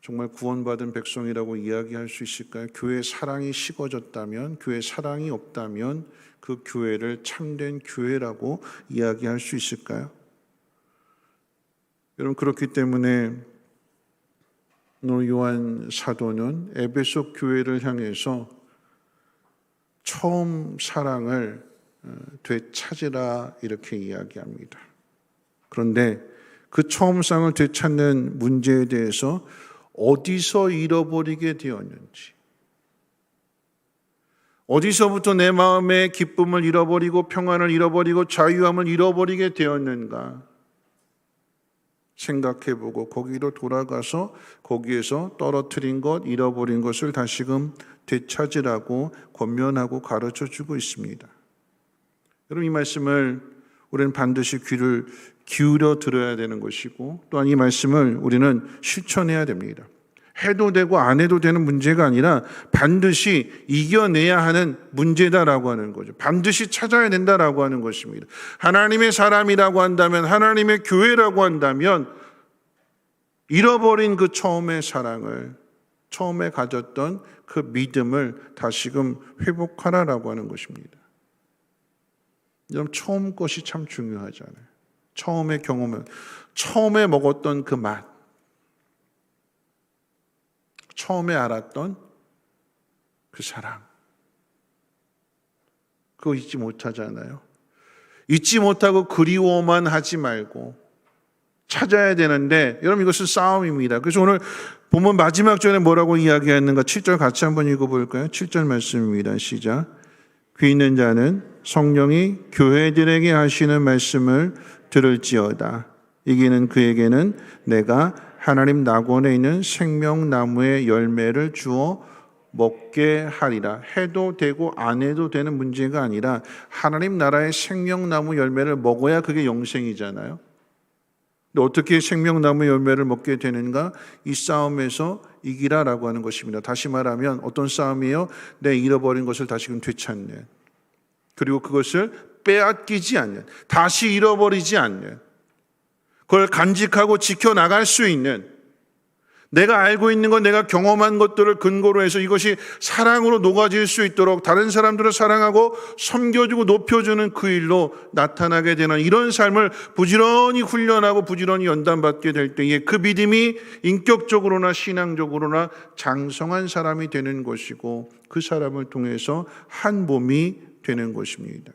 정말 구원받은 백성이라고 이야기할 수 있을까요? 교회 사랑이 식어졌다면, 교회 사랑이 없다면 그 교회를 참된 교회라고 이야기할 수 있을까요? 여러분, 그렇기 때문에 오늘 요한 사도는 에베소 교회를 향해서 처음 사랑을 되찾으라 이렇게 이야기합니다. 그런데 그 처음 사랑을 되찾는 문제에 대해서 어디서 잃어버리게 되었는지, 어디서부터 내 마음의 기쁨을 잃어버리고 평안을 잃어버리고 자유함을 잃어버리게 되었는가 생각해보고 거기로 돌아가서 거기에서 떨어뜨린 것, 잃어버린 것을 다시금 되찾으라고 권면하고 가르쳐주고 있습니다. 여러분, 이 말씀을 우리는 반드시 귀를 기울여 들어야 되는 것이고, 또한 이 말씀을 우리는 실천해야 됩니다. 해도 되고 안 해도 되는 문제가 아니라 반드시 이겨내야 하는 문제다라고 하는 거죠. 반드시 찾아야 된다라고 하는 것입니다. 하나님의 사람이라고 한다면, 하나님의 교회라고 한다면 잃어버린 그 처음의 사랑을, 처음에 가졌던 그 믿음을 다시금 회복하라라고 하는 것입니다. 여러분, 처음 것이 참 중요하잖아요. 처음의 경험은, 처음에 먹었던 그 맛, 처음에 알았던 그 사랑, 그거 잊지 못하잖아요. 잊지 못하고 그리워만 하지 말고 찾아야 되는데, 여러분, 이것은 싸움입니다. 그래서 오늘 본문 마지막 절에 뭐라고 이야기했는가? 7절 같이 한번 읽어볼까요? 7절 말씀입니다. 시작. 귀 있는 자는 성령이 교회들에게 하시는 말씀을 들을지어다. 이기는 그에게는 내가 하나님 낙원에 있는 생명나무의 열매를 주어 먹게 하리라. 해도 되고 안 해도 되는 문제가 아니라 하나님 나라의 생명나무 열매를 먹어야 그게 영생이잖아요. 근데 어떻게 생명나무 열매를 먹게 되는가? 이 싸움에서 이기라라고 하는 것입니다. 다시 말하면 어떤 싸움이에요? 내 잃어버린 것을 다시금 되찾는, 그리고 그것을 빼앗기지 않는, 다시 잃어버리지 않는, 그걸 간직하고 지켜나갈 수 있는, 내가 알고 있는 것, 내가 경험한 것들을 근거로 해서 이것이 사랑으로 녹아질 수 있도록 다른 사람들을 사랑하고 섬겨주고 높여주는 그 일로 나타나게 되는 이런 삶을 부지런히 훈련하고 부지런히 연단받게 될 때에 그 믿음이 인격적으로나 신앙적으로나 장성한 사람이 되는 것이고, 그 사람을 통해서 한 몸이 되는 것입니다.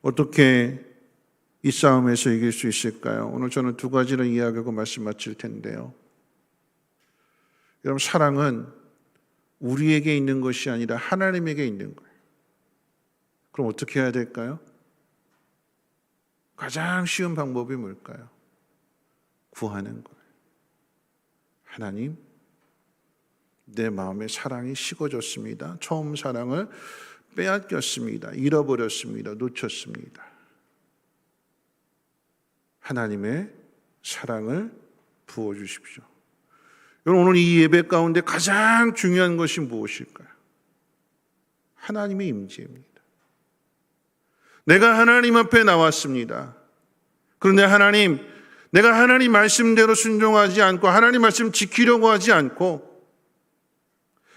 어떻게 이 싸움에서 이길 수 있을까요? 오늘 저는 두 가지를 이야기하고 말씀 마칠 텐데요. 여러분, 사랑은 우리에게 있는 것이 아니라 하나님에게 있는 거예요. 그럼 어떻게 해야 될까요? 가장 쉬운 방법이 뭘까요? 구하는 거예요. 하나님, 내 마음의 사랑이 식어졌습니다. 처음 사랑을 빼앗겼습니다. 잃어버렸습니다. 놓쳤습니다. 하나님의 사랑을 부어주십시오. 여러분, 오늘 이 예배 가운데 가장 중요한 것이 무엇일까요? 하나님의 임재입니다. 내가 하나님 앞에 나왔습니다. 그런데 하나님, 내가 하나님 말씀대로 순종하지 않고 하나님 말씀 지키려고 하지 않고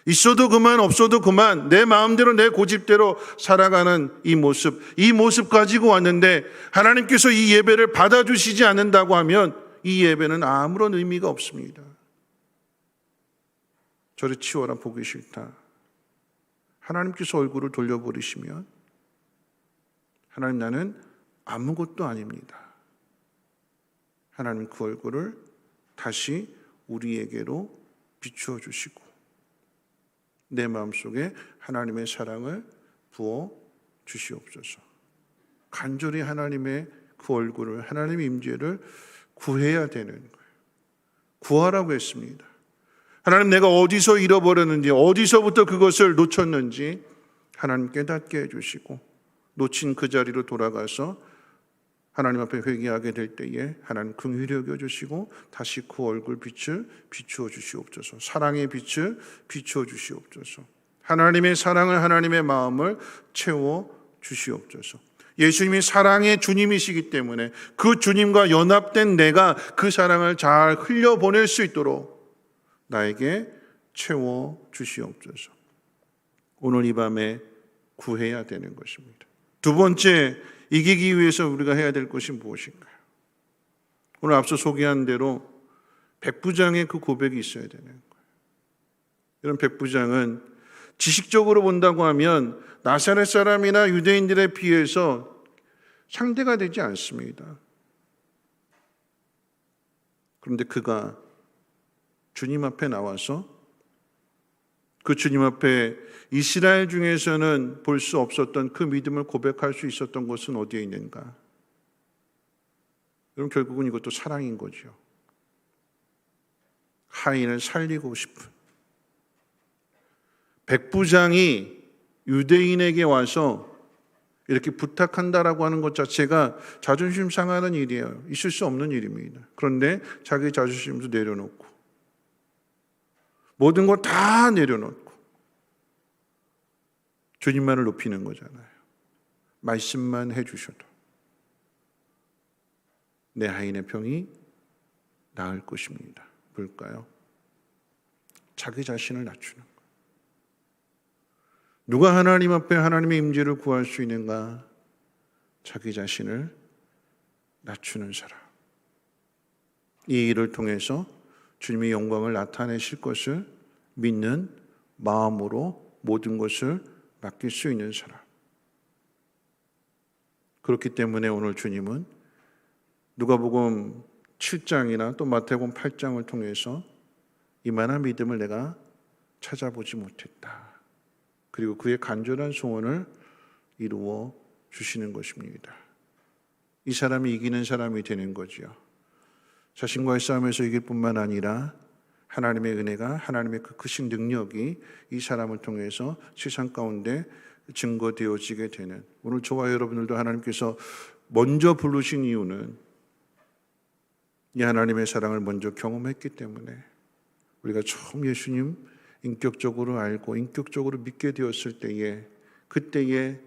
있어도 그만 없어도 그만 내 마음대로 내 고집대로 살아가는 이 모습 가지고 왔는데 하나님께서 이 예배를 받아주시지 않는다고 하면 이 예배는 아무런 의미가 없습니다. 저를 치워라, 보기 싫다. 하나님께서 얼굴을 돌려버리시면 하나님, 나는 아무것도 아닙니다. 하나님 그 얼굴을 다시 우리에게로 비추어 주시고 내 마음속에 하나님의 사랑을 부어 주시옵소서. 간절히 하나님의 그 얼굴을, 하나님의 임재를 구해야 되는 거예요. 구하라고 했습니다. 하나님, 내가 어디서 잃어버렸는지, 어디서부터 그것을 놓쳤는지 하나님 깨닫게 해주시고 놓친 그 자리로 돌아가서 하나님 앞에 회개하게 될 때에 하나님 긍휼히 여겨주시고 다시 그 얼굴 빛을 비추어 주시옵소서. 사랑의 빛을 비추어 주시옵소서. 하나님의 사랑을, 하나님의 마음을 채워 주시옵소서. 예수님이 사랑의 주님이시기 때문에 그 주님과 연합된 내가 그 사랑을 잘 흘려보낼 수 있도록 나에게 채워 주시옵소서. 오늘 이 밤에 구해야 되는 것입니다. 두 번째, 이기기 위해서 우리가 해야 될 것이 무엇인가요? 오늘 앞서 소개한 대로 백부장의 그 고백이 있어야 되는 거예요. 이런 백부장은 지식적으로 본다고 하면 나사렛 사람이나 유대인들에 비해서 상대가 되지 않습니다. 그런데 그가 주님 앞에 나와서 그 주님 앞에 이스라엘 중에서는 볼 수 없었던 그 믿음을 고백할 수 있었던 곳은 어디에 있는가? 여러분, 결국은 이것도 사랑인 거죠. 하인을 살리고 싶은 백부장이 유대인에게 와서 이렇게 부탁한다라고 하는 것 자체가 자존심 상하는 일이에요. 있을 수 없는 일입니다. 그런데 자기 자존심도 내려놓고 모든 걸 다 내려놓고 주님만을 높이는 거잖아요. 말씀만 해주셔도 내 하인의 병이 나을 것입니다. 뭘까요? 자기 자신을 낮추는 거예요. 누가 하나님 앞에 하나님의 임재를 구할 수 있는가? 자기 자신을 낮추는 사람. 이 일을 통해서 주님의 영광을 나타내실 것을 믿는 마음으로 모든 것을 맡길 수 있는 사람. 그렇기 때문에 오늘 주님은 누가복음 7장이나 또 마태복음 8장을 통해서 이만한 믿음을 내가 찾아보지 못했다. 그리고 그의 간절한 소원을 이루어 주시는 것입니다. 이 사람이 이기는 사람이 되는 거지요. 자신과의 싸움에서 이길 뿐만 아니라 하나님의 은혜가, 하나님의 그 크신 능력이 이 사람을 통해서 세상 가운데 증거되어지게 되는, 오늘 저와 여러분들도 하나님께서 먼저 부르신 이유는 이 하나님의 사랑을 먼저 경험했기 때문에 우리가 처음 예수님 인격적으로 알고 인격적으로 믿게 되었을 때에 그때에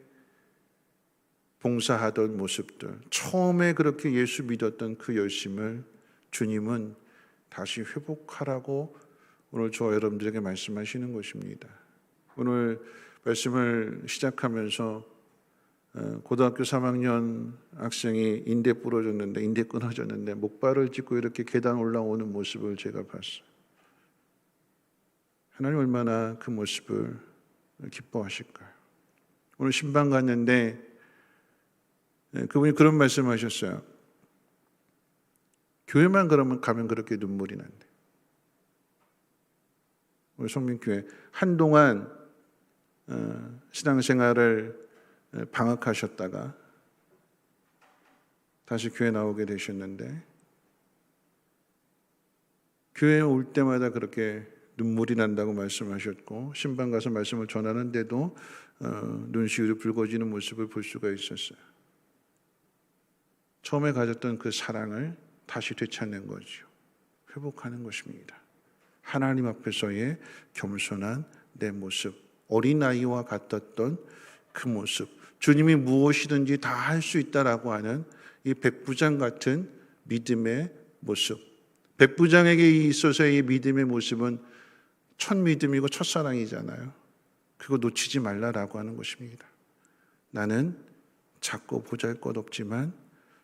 봉사하던 모습들, 처음에 그렇게 예수 믿었던 그 열심을 주님은 다시 회복하라고 오늘 저와 여러분들에게 말씀하시는 것입니다. 오늘 말씀을 시작하면서 고등학교 3학년 학생이 인대 부러졌는데, 인대 끊어졌는데 목발을 짚고 이렇게 계단 올라오는 모습을 제가 봤어요. 하나님 얼마나 그 모습을 기뻐하실까요? 오늘 신방 갔는데 그분이 그런 말씀하셨어요. 교회만 가면 그렇게 눈물이 난대. 우리 성민교회 한동안 신앙생활을 방학하셨다가 다시 교회 나오게 되셨는데 교회에 올 때마다 그렇게 눈물이 난다고 말씀하셨고 신방 가서 말씀을 전하는데도 눈시울이 붉어지는 모습을 볼 수가 있었어요. 처음에 가졌던 그 사랑을 다시 되찾는 거죠. 회복하는 것입니다. 하나님 앞에서의 겸손한 내 모습, 어린아이와 같았던 그 모습, 주님이 무엇이든지 다 할 수 있다라고 하는 이 백부장 같은 믿음의 모습. 백부장에게 있어서의 이 믿음의 모습은 첫 믿음이고 첫사랑이잖아요. 그거 놓치지 말라라고 하는 것입니다. 나는 작고 보잘것없지만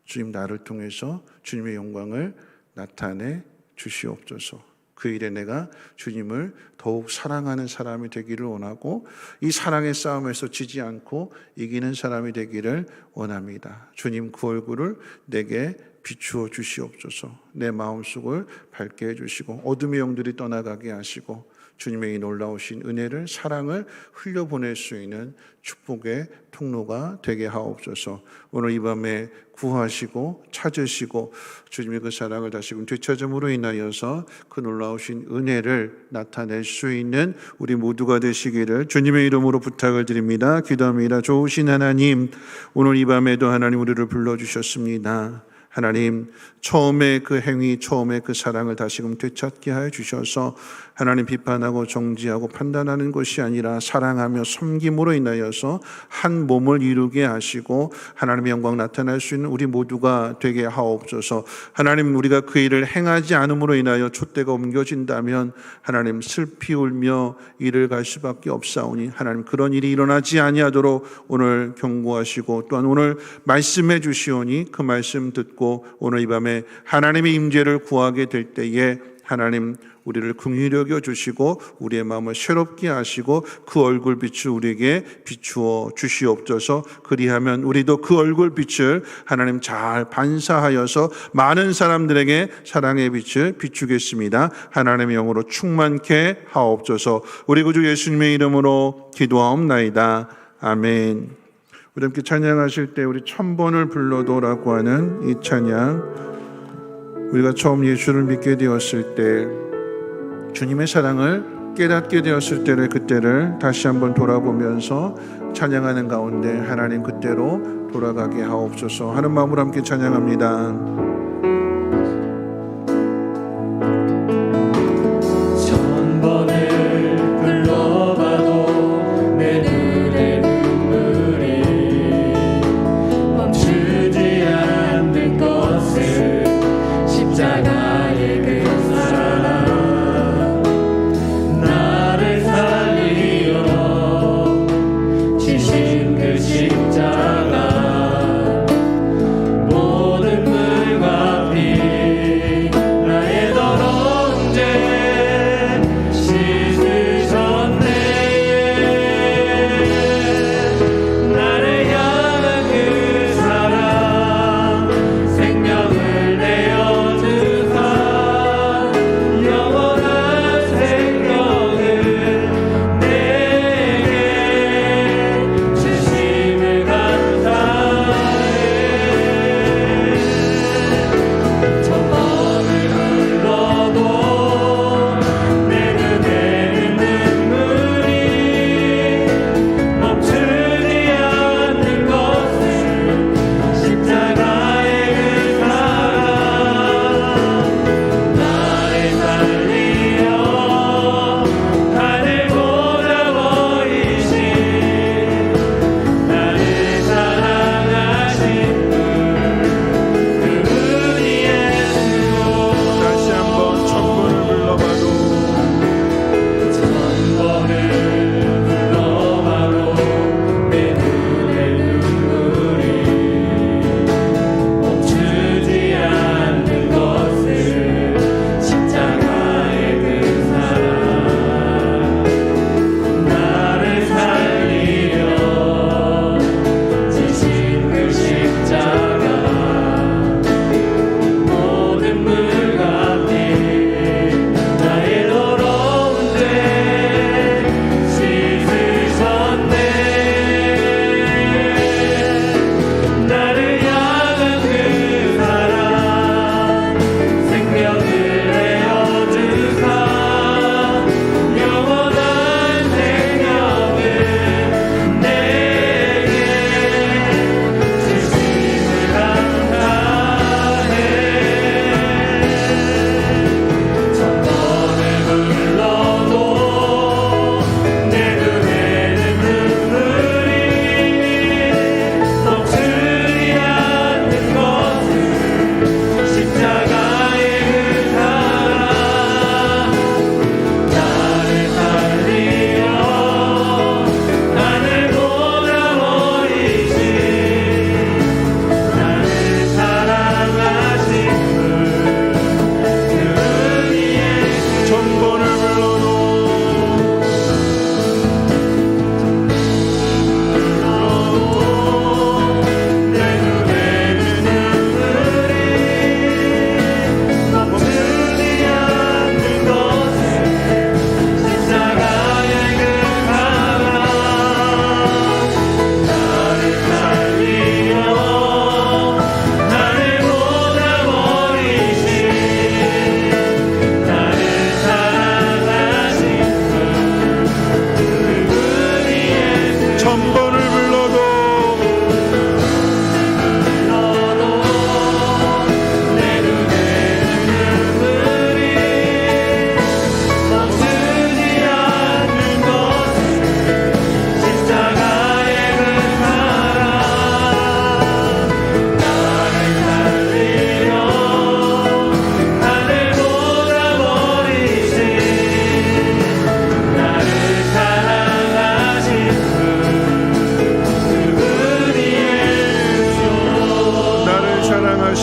주님 나를 통해서 주님의 영광을 나타내 주시옵소서. 그 일에 내가 주님을 더욱 사랑하는 사람이 되기를 원하고 이 사랑의 싸움에서 지지 않고 이기는 사람이 되기를 원합니다. 주님 그 얼굴을 내게 비추어 주시옵소서. 내 마음속을 밝게 해주시고 어둠의 영들이 떠나가게 하시고 주님의 이 놀라우신 은혜를 사랑을 흘려보낼 수 있는 축복의 통로가 되게 하옵소서. 오늘 이 밤에 구하시고 찾으시고 주님의 그 사랑을 다시금 되찾음으로 인하여서 그 놀라우신 은혜를 나타낼 수 있는 우리 모두가 되시기를 주님의 이름으로 부탁을 드립니다. 기도합니다. 좋으신 하나님, 오늘 이 밤에도 하나님 우리를 불러주셨습니다. 하나님, 처음에 그 행위, 처음에 그 사랑을 다시금 되찾게 하여 주셔서 하나님 비판하고 정지하고 판단하는 것이 아니라 사랑하며 섬김으로 인하여서 한 몸을 이루게 하시고 하나님의 영광 나타날 수 있는 우리 모두가 되게 하옵소서. 하나님, 우리가 그 일을 행하지 않음으로 인하여 촛대가 옮겨진다면 하나님 슬피 울며 일을 갈 수밖에 없사오니 하나님 그런 일이 일어나지 아니하도록 오늘 경고하시고 또한 오늘 말씀해 주시오니 그 말씀 듣고 오늘 이 밤에 하나님의 임재를 구하게 될 때에 하나님 우리를 긍휼히 여겨 주시고 우리의 마음을 새롭게 하시고 그 얼굴 빛을 우리에게 비추어 주시옵소서. 그리하면 우리도 그 얼굴 빛을 하나님 잘 반사하여서 많은 사람들에게 사랑의 빛을 비추겠습니다. 하나님의 영으로 충만케 하옵소서. 우리 구주 예수님의 이름으로 기도하옵나이다. 아멘. 우리 함께 찬양하실 때 우리 1000번을 불러도라고 하는 이 찬양, 우리가 처음 예수를 믿게 되었을 때 주님의 사랑을 깨닫게 되었을 때를 그때를 다시 한번 돌아보면서 찬양하는 가운데 하나님 그때로 돌아가게 하옵소서 하는 마음으로 함께 찬양합니다. 십자가 모든 물과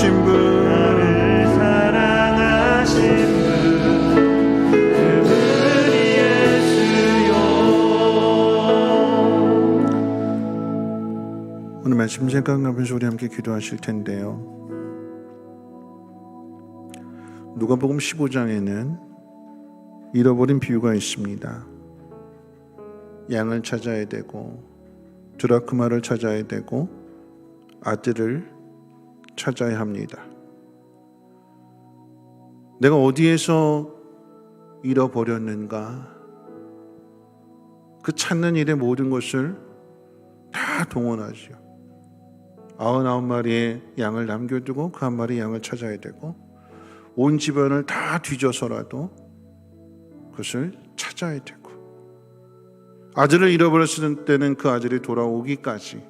사랑하신 분, 나를 사랑하신 분, 그분이 예수요. 오늘 말씀 생각하면서 우리 함께 기도하실 텐데요. 누가복음 15장에는 잃어버린 비유가 있습니다. 양을 찾아야 되고 드라크마를 찾아야 되고 아들을 찾아야 합니다. 내가 어디에서 잃어버렸는가? 그 찾는 일에 모든 것을 다 동원하죠. 99마리의 양을 남겨두고 그 한 마리 양을 찾아야 되고 온 집안을 다 뒤져서라도 그것을 찾아야 되고 아들을 잃어버렸을 때는 그 아들이 돌아오기까지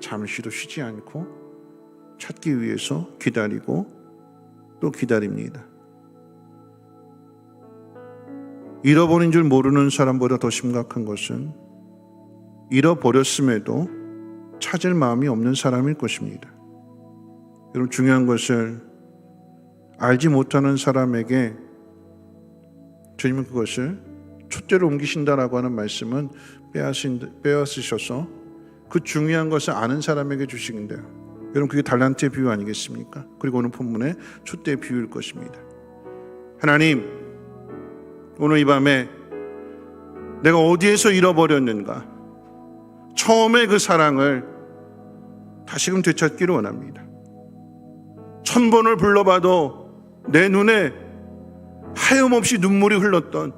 잠시도 쉬지 않고 찾기 위해서 기다리고 또 기다립니다. 잃어버린 줄 모르는 사람보다 더 심각한 것은 잃어버렸음에도 찾을 마음이 없는 사람일 것입니다. 여러분, 중요한 것을 알지 못하는 사람에게 주님은 그것을 촛대로 옮기신다라고 하는 말씀은 빼앗으셔서 그 중요한 것을 아는 사람에게 주시긴데요. 여러분, 그게 달란트의 비유 아니겠습니까? 그리고 오늘 본문의 촛대의 비유일 것입니다. 하나님, 오늘 이 밤에 내가 어디에서 잃어버렸는가? 처음에 그 사랑을 다시금 되찾기를 원합니다. 1000번을 불러봐도 내 눈에 하염없이 눈물이 흘렀던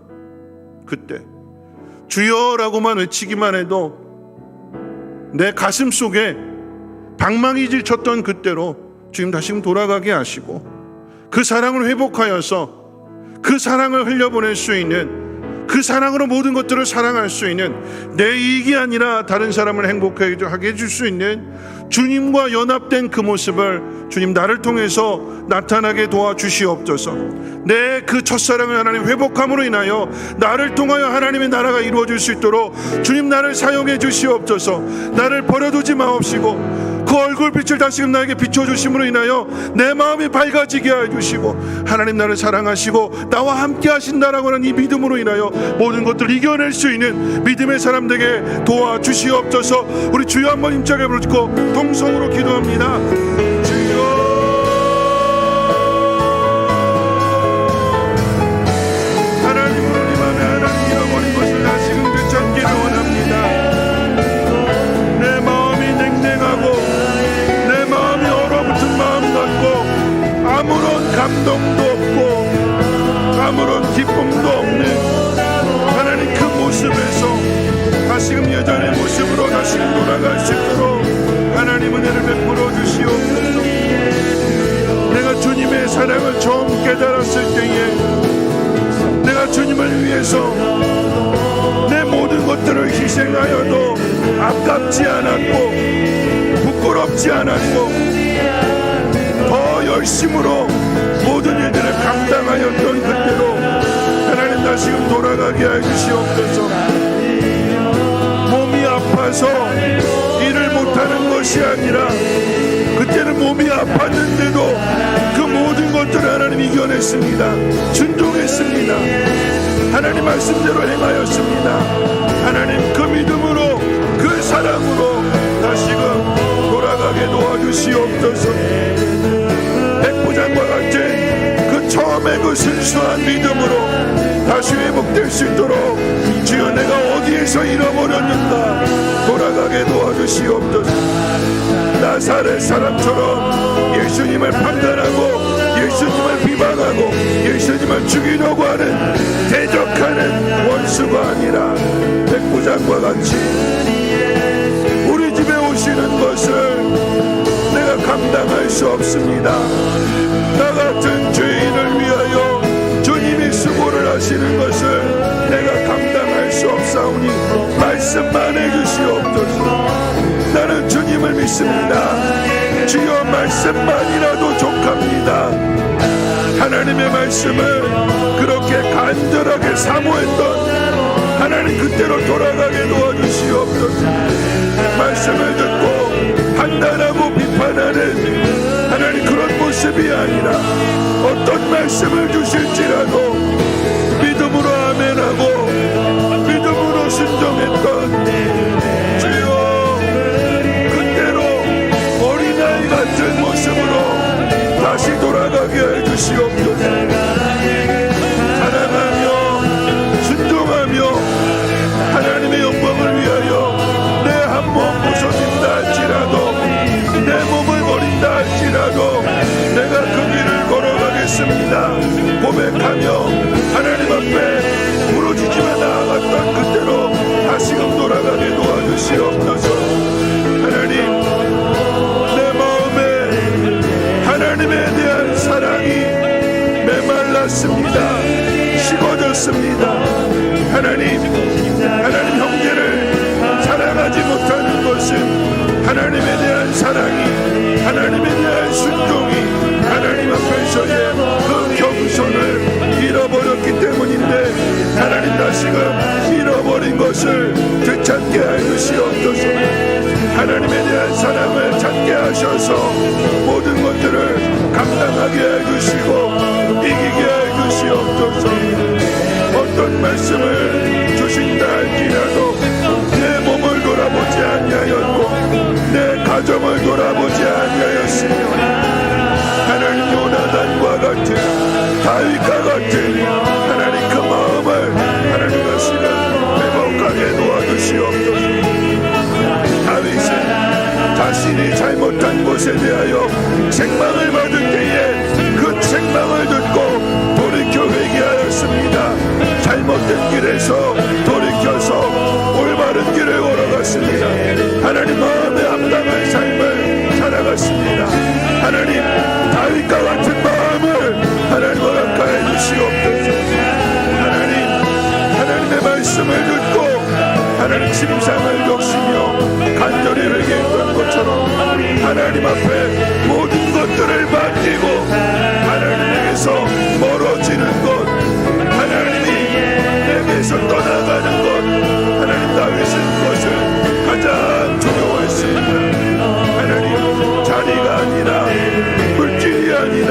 그때, 주여라고만 외치기만 해도 내 가슴 속에 방망이 질쳤던 그때로 주님 다시금 돌아가게 하시고 그 사랑을 회복하여서 그 사랑을 흘려보낼 수 있는, 그 사랑으로 모든 것들을 사랑할 수 있는, 내 이익이 아니라 다른 사람을 행복하게 해줄 수 있는 주님과 연합된 그 모습을 주님 나를 통해서 나타나게 도와주시옵소서. 내 그 첫사랑을 하나님 회복함으로 인하여 나를 통하여 하나님의 나라가 이루어질 수 있도록 주님 나를 사용해 주시옵소서. 나를 버려두지 마옵시고 그 얼굴빛을 다시금 나에게 비춰주심으로 인하여 내 마음이 밝아지게 해주시고 하나님 나를 사랑하시고 나와 함께 하신다라고 하는 이 믿음으로 인하여 모든 것들을 이겨낼 수 있는 믿음의 사람 되게 도와주시옵소서. 우리 주여 한번 힘차게 부르고 동성으로 기도합니다. 주여, 하나님, 오늘 이 밤에 하나님 잃어버린 것을 다시금 되찾기를 원합니다. 내 마음이 냉랭하고 내 마음이 얼어붙은 마음 같고 아무런 감동도 없고 아무런 기쁨도 없는 하나님 그 모습에서 다시금 예전의 모습으로 다시금 돌아갈 수 있도록 하나님 은혜를 베풀어 주시옵소서. 내가 주님의 사랑을 처음 깨달았을 때에 내가 주님을 위해서 내 모든 것들을 희생하여도 아깝지 않았고 부끄럽지 않았고 더 열심으로 모든 일들을 감당하였던 그때로 하나님 다시금 돌아가게 해주시옵소서. 몸이 아파서 일을 못하는 것이 아니라 그때는 몸이 아팠는데도 그 모든 것들을 하나님 이겨냈습니다. 순종했습니다. 하나님 말씀대로 행하였습니다. 하나님 그 믿음으로 그 사랑으로 다시금 돌아가게 도와주시옵소서. 백부장과 같은 그 처음에 그 순수한 믿음으로 다시 회복될 수 있도록 주여 내가 어디에서 잃어버렸는가 돌아가게 도와주시옵소서. 나사렛 사람처럼 예수님을 판단하고 예수님을 비방하고 예수님을 죽이려고 하는 대적하는 원수가 아니라 백부장과 같이 우리 집에 오시는 것을 내가 감당할 수 없습니다. 나 같은 죄인을 위하여 주님이 수고를 하시는 것을 내가 감당할 수 없사오니 말씀만 해주시옵소서. 나는 주님을 믿습니다. 주여 말씀만이라도 족합니다. 하나님의 말씀을 그렇게 간절하게 사모했던 하나님 그때로 돌아가게 도와주시옵소서. 말씀을 듣고 판단하고 비판하는 하나님 그런 모습이 아니라 어떤 말씀을 주실지라도 믿음으로 아멘하고 믿음으로 순종했던 주여 그때로 어린아이 같은 모습으로 다시 돌아가게 해주시옵소서. 사랑하며 순종하며 하나님의 영광을 위하여 내 한 몸 부서진다 할지라도 내 몸을 버린다 할지라도 내가 그 길을 걸어가겠습니다 고백하며 하나님 앞에 부러지지만 나아갔던 그때로 다시금 돌아가게 도와주시옵소서. 하나님 내 마음에 하나님에 대한 사랑이 메말랐습니다. 식어졌습니다. 하나님 형제를 사랑하지 못하는 것은 하나님에 대한 사랑이 하나님에 대한 순종이 하나님 앞에서의 그 겸손을 잃어버렸기 때문인데 하나님 다시금 잃어버린 것을 되찾게 해주시옵소서. 하나님에 대한 사랑을 찾게 하셔서 모든 것들을 감당하게 해주시고 이기게 해주시옵소서. 어떤 말씀을 주신다 할지라도 내 몸을 돌아보지 아니하였고 내 가정을 돌아보지 아니하였으며 하나님 요나단과 같은 다윗과 같은 하나님 그 마음을 하나님 다시금 회복하게 도와주시옵소서. 다윗은 자신이 잘못한 것에 대하여 책망을 받은 때에 그 책망을 듣고 돌이켜 회개하였습니다. 잘못된 길에서 돌이켜서 올바른 길을 걸어갔습니다. 하나님 마음에 합당한 삶을 살아갔습니다. 하나님 다윗과 같은 마음을 하나님 허락하여 주시옵소서. 하나님의 말씀을 듣고 하나님 침상을 적시며 간절히 회개했던 것처럼 하나님 앞에 모든 것들을 맡기고 하나님에게서 멀어지는 것 하나님이 내게서 떠나가는 것 하나님 다윗은 그것을 가장 두려워했습니다. 하나님 자리가 아니라 물질이 아니라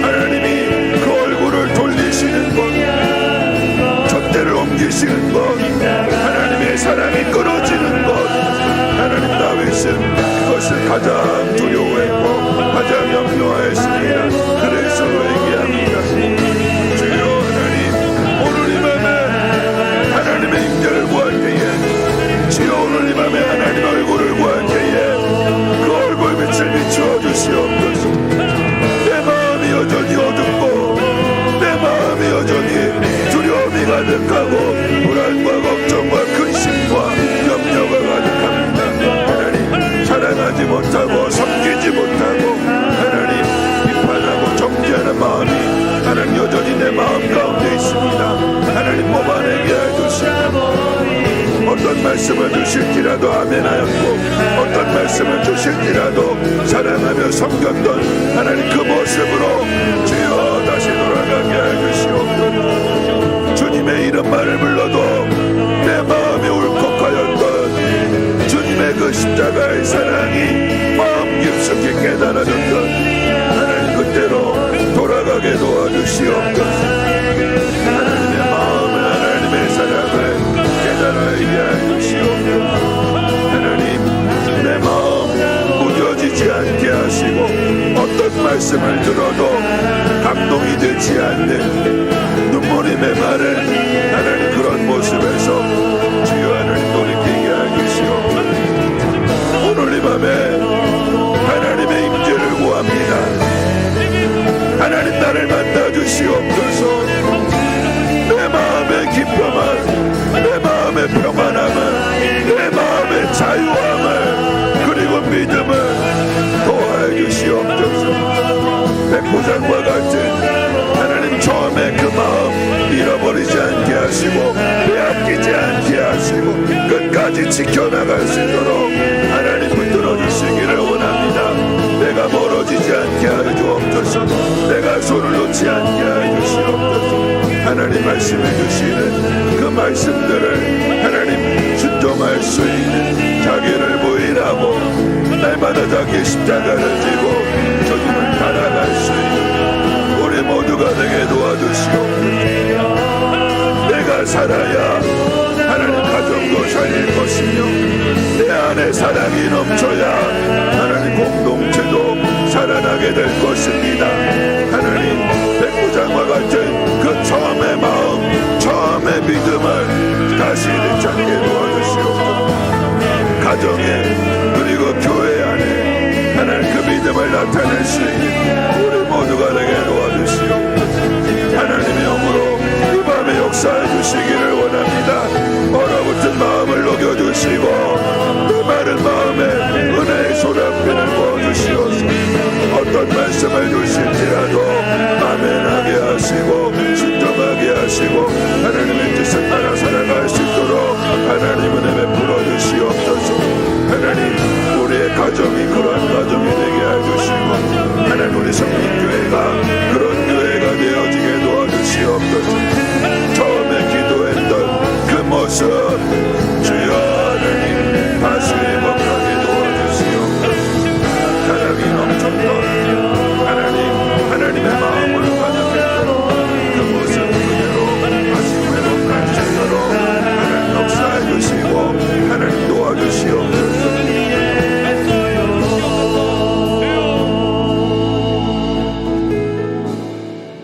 하나님이 그 얼굴을 돌리시는 것 촛대를 옮기시는 것 하나님의 사랑이 끊어지는 것 하나님 다윗은 그것을 가장 두려워했고 가장 염려하였습니다. 그래서 얘기합니다. 주여 하나님 오늘 이 밤에 하나님의 임재를 구할 때에 주여 오늘 이 밤에 하나님 얼굴을 구할 때에 그 얼굴 빛을 비추어 주시옵소서. 내 마음이 여전히 어둡고 내 마음이 여전히 두려움이 가득하고 불안과 걱정과 근심과 염려가 가득합니다. 하나님 사랑하지 못하고 섬기지 못하고 하나님 비판하고 정죄하는 마음이 하나님 여전히 내 마음 가운데 있습니다. 하나님 뽑아내게 해주시고 어떤 말씀을 주실지라도 아멘하였고 어떤 말씀을 주실지라도 사랑하며 섬겼던 하나님 그 모습으로 주여 다시 돌아가게 해주시옵소서. 주님의 이름만을 불러도 내 마음이 울컥하였던 주님의 그 십자가의 사랑이 마음 깊숙이 깨달아졌던 하나님 그때로 돌아가게 도와주시옵소서. 하나님의 마음을 하나님의 사랑을 깨달아야 해주시옵소서. 하나님 내 마음 무뎌지지 않게 하시고 어떤 말씀을 들어도 감동이 되지 않는 눈물이 메마른 하나님 그런 모습에서 주여 하나님 돌이키게 해주시옵소서. 오늘 이 밤에 하나님의 임재를 구합니다. 하나님 나를 만나주시옵소서. 내 마음의 기쁨을 내 마음의 평안함을 내 마음의 자유함을 그리고 믿음을 도와해 주시옵소서. 백부장과 같은 하나님 처음에 그 마음 잃어버리지 않게 하시고 빼앗기지 않게 하시고 끝까지 지켜나갈 수 있도록 하나님 붙들어 주시기를 원합니다. 내가 멀어지지 않게 하여 주옵소서. 내가 손을 놓지 않게 하여 주시옵소서. 하나님 말씀해 주시는 그 말씀들을 하나님 순종할 수 있는 자기를 부인하고 날마다 자기 십자가를 지고 주님을 따라갈 수 있는 우리 모두가 되게 도와주시옵소서. 내가 살아야 하나님 가정도 살릴 것이며 내 안에 사랑이 넘쳐야 하나님 공동체도 살아나게 될 것입니다. 하나님 백부장과 같은 그 처음의 마음, 처음의 믿음을 다시 되찾게 도와주시옵소서. 가정에 그리고 교회 안에 하나님 그 믿음을 나타낼 수 있는 우리 모두가 되게 도와주시옵소서. 하나님의 영으로 이 밤에 역사해 주시기를 원합니다. 얼어붙은 마음을 녹여주시고 그 마른 마음에 은혜의 소량빈을 부어주시옵소서. 어떤 말씀을 주실지라도 아멘하게 하시고 순종하게 하시고 하나님의 뜻을 따라 살아갈 수 있도록 하나님 은혜 베풀어 주시옵소서. 하나님 우리의 가정이 그러한 가정이 되게 해주시고 하나님 우리 성민교회가 그런 교회가 되어지게 도와주시옵소서. 처음에 기도했던 그 모습 주여 하나님 다시 회복하게 도와주시옵소서. 사랑이 넘쳤던 하나님의 마음을 가득했던 그 모습 그대로 다시 회복할 수 있도록 하나님 역사해 주시고 하나님 도와주시옵소서.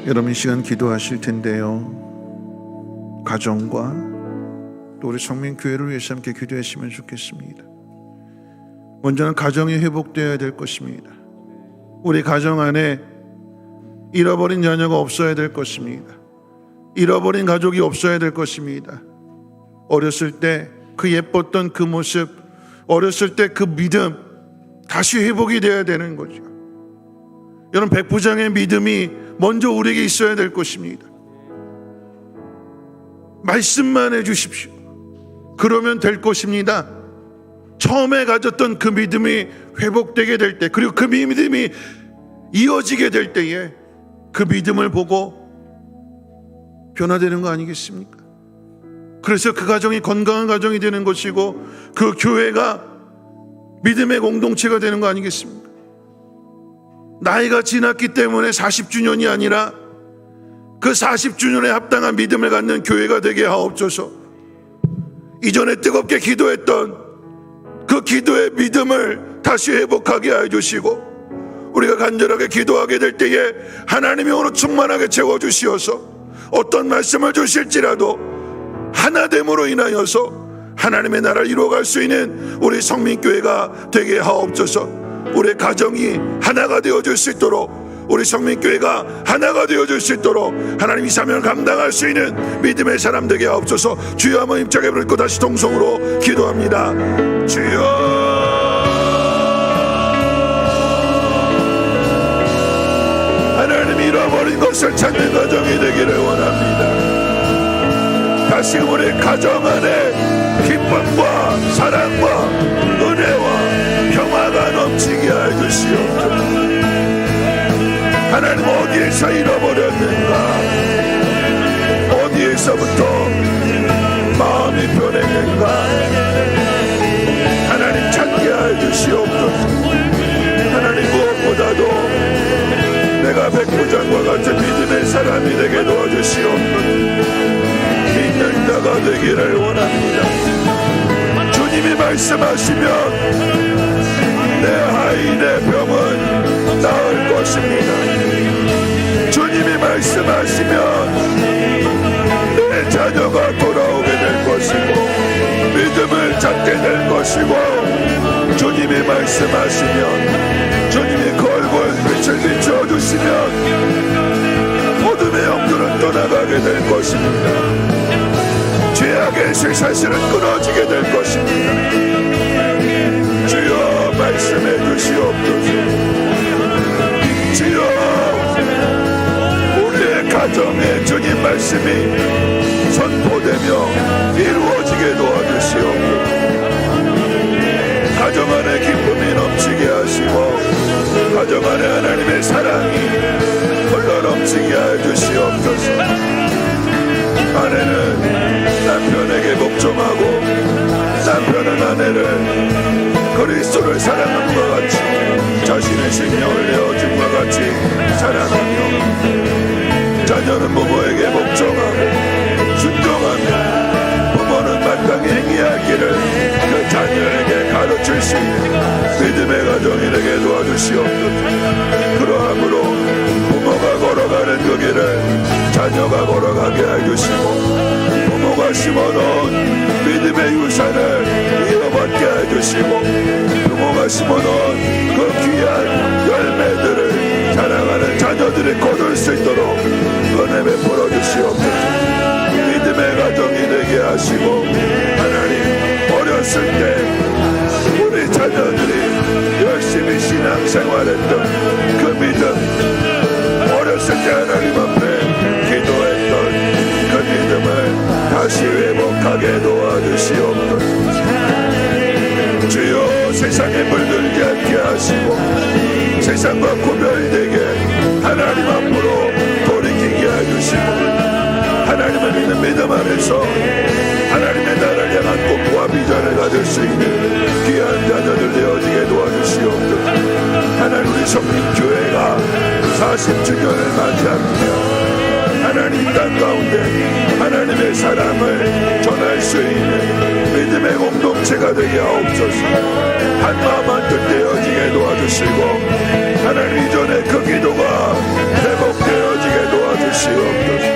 여러분 이 시간 기도하실 텐데요, 가정과 또 우리 성민교회를 위해서 함께 기도했으면 좋겠습니다. 먼저는 가정이 회복되어야 될 것입니다. 우리 가정 안에 잃어버린 자녀가 없어야 될 것입니다. 잃어버린 가족이 없어야 될 것입니다. 어렸을 때 그 예뻤던 그 모습, 어렸을 때 그 믿음 다시 회복이 되어야 되는 거죠. 여러분 백부장의 믿음이 먼저 우리에게 있어야 될 것입니다. 말씀만 해주십시오. 그러면 될 것입니다. 처음에 가졌던 그 믿음이 회복되게 될 때, 그리고 그 믿음이 이어지게 될 때에 그 믿음을 보고 변화되는 거 아니겠습니까? 그래서 그 가정이 건강한 가정이 되는 것이고 그 교회가 믿음의 공동체가 되는 거 아니겠습니까? 나이가 지났기 때문에 40주년이 아니라 그 40주년에 합당한 믿음을 갖는 교회가 되게 하옵소서. 이전에 뜨겁게 기도했던 그 기도의 믿음을 다시 회복하게 하여 주시고 우리가 간절하게 기도하게 될 때에 하나님이 오늘 충만하게 채워주시어서 어떤 말씀을 주실지라도 하나됨으로 인하여서 하나님의 나라를 이루어갈 수 있는 우리 성민교회가 되게 하옵소서. 우리 가정이 하나가 되어줄 수 있도록, 우리 성민교회가 하나가 되어줄 수 있도록 하나님 이 사명을 감당할 수 있는 믿음의 사람 되게 하옵소서. 주여 한번 힘차게 부르고 다시 동성으로 기도합니다. 주여, 하나님 잃어버린 것을 찾는 가정이 되기를 원합니다. 다시 우리 가정 안에 기쁨과 사랑과 은혜와 평화가 넘치게 해주시옵소서. 하나님 어디에서 잃어버렸는가, 어디에서부터 마음이 변했는가, 하나님 찾게 해주시옵소서. 하나님 무엇보다도 내가 백부장과 같은 믿음의 사람이 되게 도와주시옵소서. 믿는 자가 되기를 원합니다. 주님이 말씀하시면 내 아이, 내 병은 나을 것입니다. 주님이 말씀하시면 내 자녀가 돌아오게 될 것이고 믿음을 찾게 될 것이고, 주님이 말씀하시면 주님이 그 얼굴 빛을 비춰주시면 어둠의 영들은 떠나가게 될 것입니다. 죄악의 쇠사슬은 끊어지게 될 것입니다. 주여 말씀해 주시옵소서. 주여 우리의 가정에 주님 말씀이 선포되며 이루어지게 도와주시옵소서. 가정 안에 기쁨이 넘치게 하시고 가정 안에 하나님의 사랑이 흘러 넘치게 해주시옵소서. 아내는 남편에게 복종하고 남편은 아내를 그리스도를 사랑함과 같이 자신의 생명을 내어줌과 같이 사랑하며 자녀는 부모에게 복종하고 순종하며 부모는 마땅히 행해야 할 길을 그 자녀에게 가르칠 수 있는 믿음의 가정이 되게 도와주시옵소서. 그러함으로 부모가 걸어가는 그 길을 자녀가 걸어가게 해주시고 부모가 심어놓은 믿음의 유산을 이어받게 해주시고 부모가 심어놓은 그 귀한 열매들을 자랑하는 자녀들이 거둘 수 있도록 은혜 베풀어 주시옵소서. 믿음의 가정이 되게 하시고 하나님 어렸을 때 우리 자녀들이 열심히 신앙생활했던 그 믿음 어렸을 때 하나님 앞에 기도했던 그 믿음을 다시 회복하게 도와주시옵소서. 주여 세상에 물들지 않게 하시고 세상과 구별되게 하나님 앞으로 돌이키게 해주시고 하나님을 믿는 믿음 안에서 하나님의 나라를 향한 꿈과 비전을 가질 수 있는 귀한 자녀들 되어지게 도와주시옵소서. 하나님 우리 성민교회가 40주년을 맞이합니다. 하나님 땅 가운데 하나님의 사랑을 전할 수 있는 믿음의 공동체가 되게 하옵소서. 한마음 한뜻 되어지게 도와주시고 하나님 이전에 그 기도가 회복되어지게 도와주시옵소서.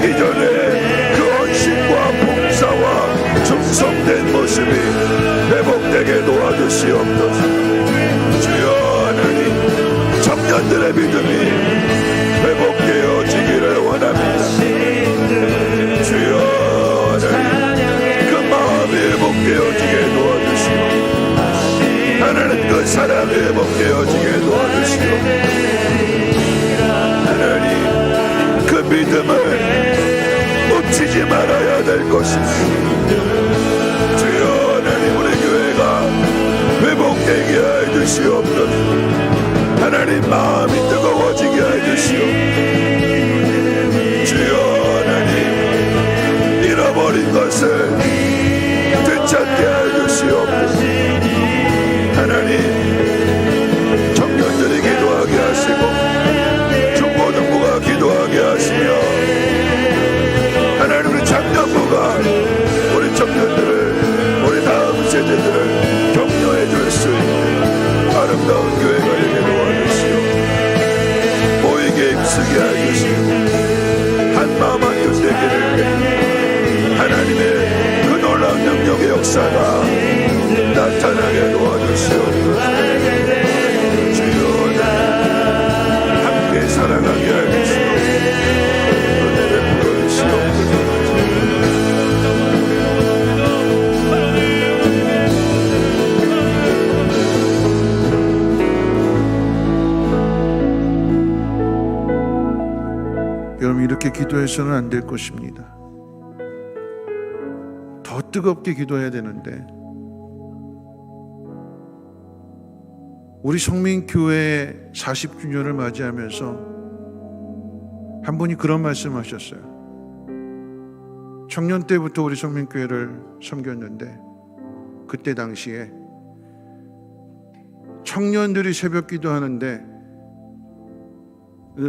이전에 그 헌신과 봉사와 충성된 모습이 회복되게 도와주시옵소서. 주여 하나님 청년들의 믿음이 회복되어지기를 원합니다. 주여 하나님 그 마음이 회복되어지게 도와주시고 하나님 그 사랑이 회복되어지게 도와주시고 하나님 그 믿음을 놓치지 말아야 될 것입니다. 주여 하나님 우리 교회가 회복되게 해주시옵소서. 하나님 마음이 뜨거워지게 해주시옵소서. 주여 하나님 잃어버린 것을 되찾게 해주시옵소서. 하나님 청년들이 기도하게 하시고 중고등부가 기도하게 하시며 하나님 우리 장년부가 우리 청년들을 우리 다음 세대들을 격려해 줄 수 있는 아름다운 교회가 되게 도와주시오. 모이게 힘쓰게 해주시오. 한마음 한뜻 되기를 하나님의 그 놀라운 능력의 역사가 나타나게 도와주시옵소서. 주여 함께 사랑하게 하시오. 은혜를 부어주시옵소서. 여러분 이렇게 기도해서는 안 될 것입니다. 더 뜨겁게 기도해야 되는데 우리 성민교회 40주년을 맞이하면서 한 분이 그런 말씀하셨어요. 청년 때부터 우리 성민교회를 섬겼는데 그때 당시에 청년들이 새벽 기도하는데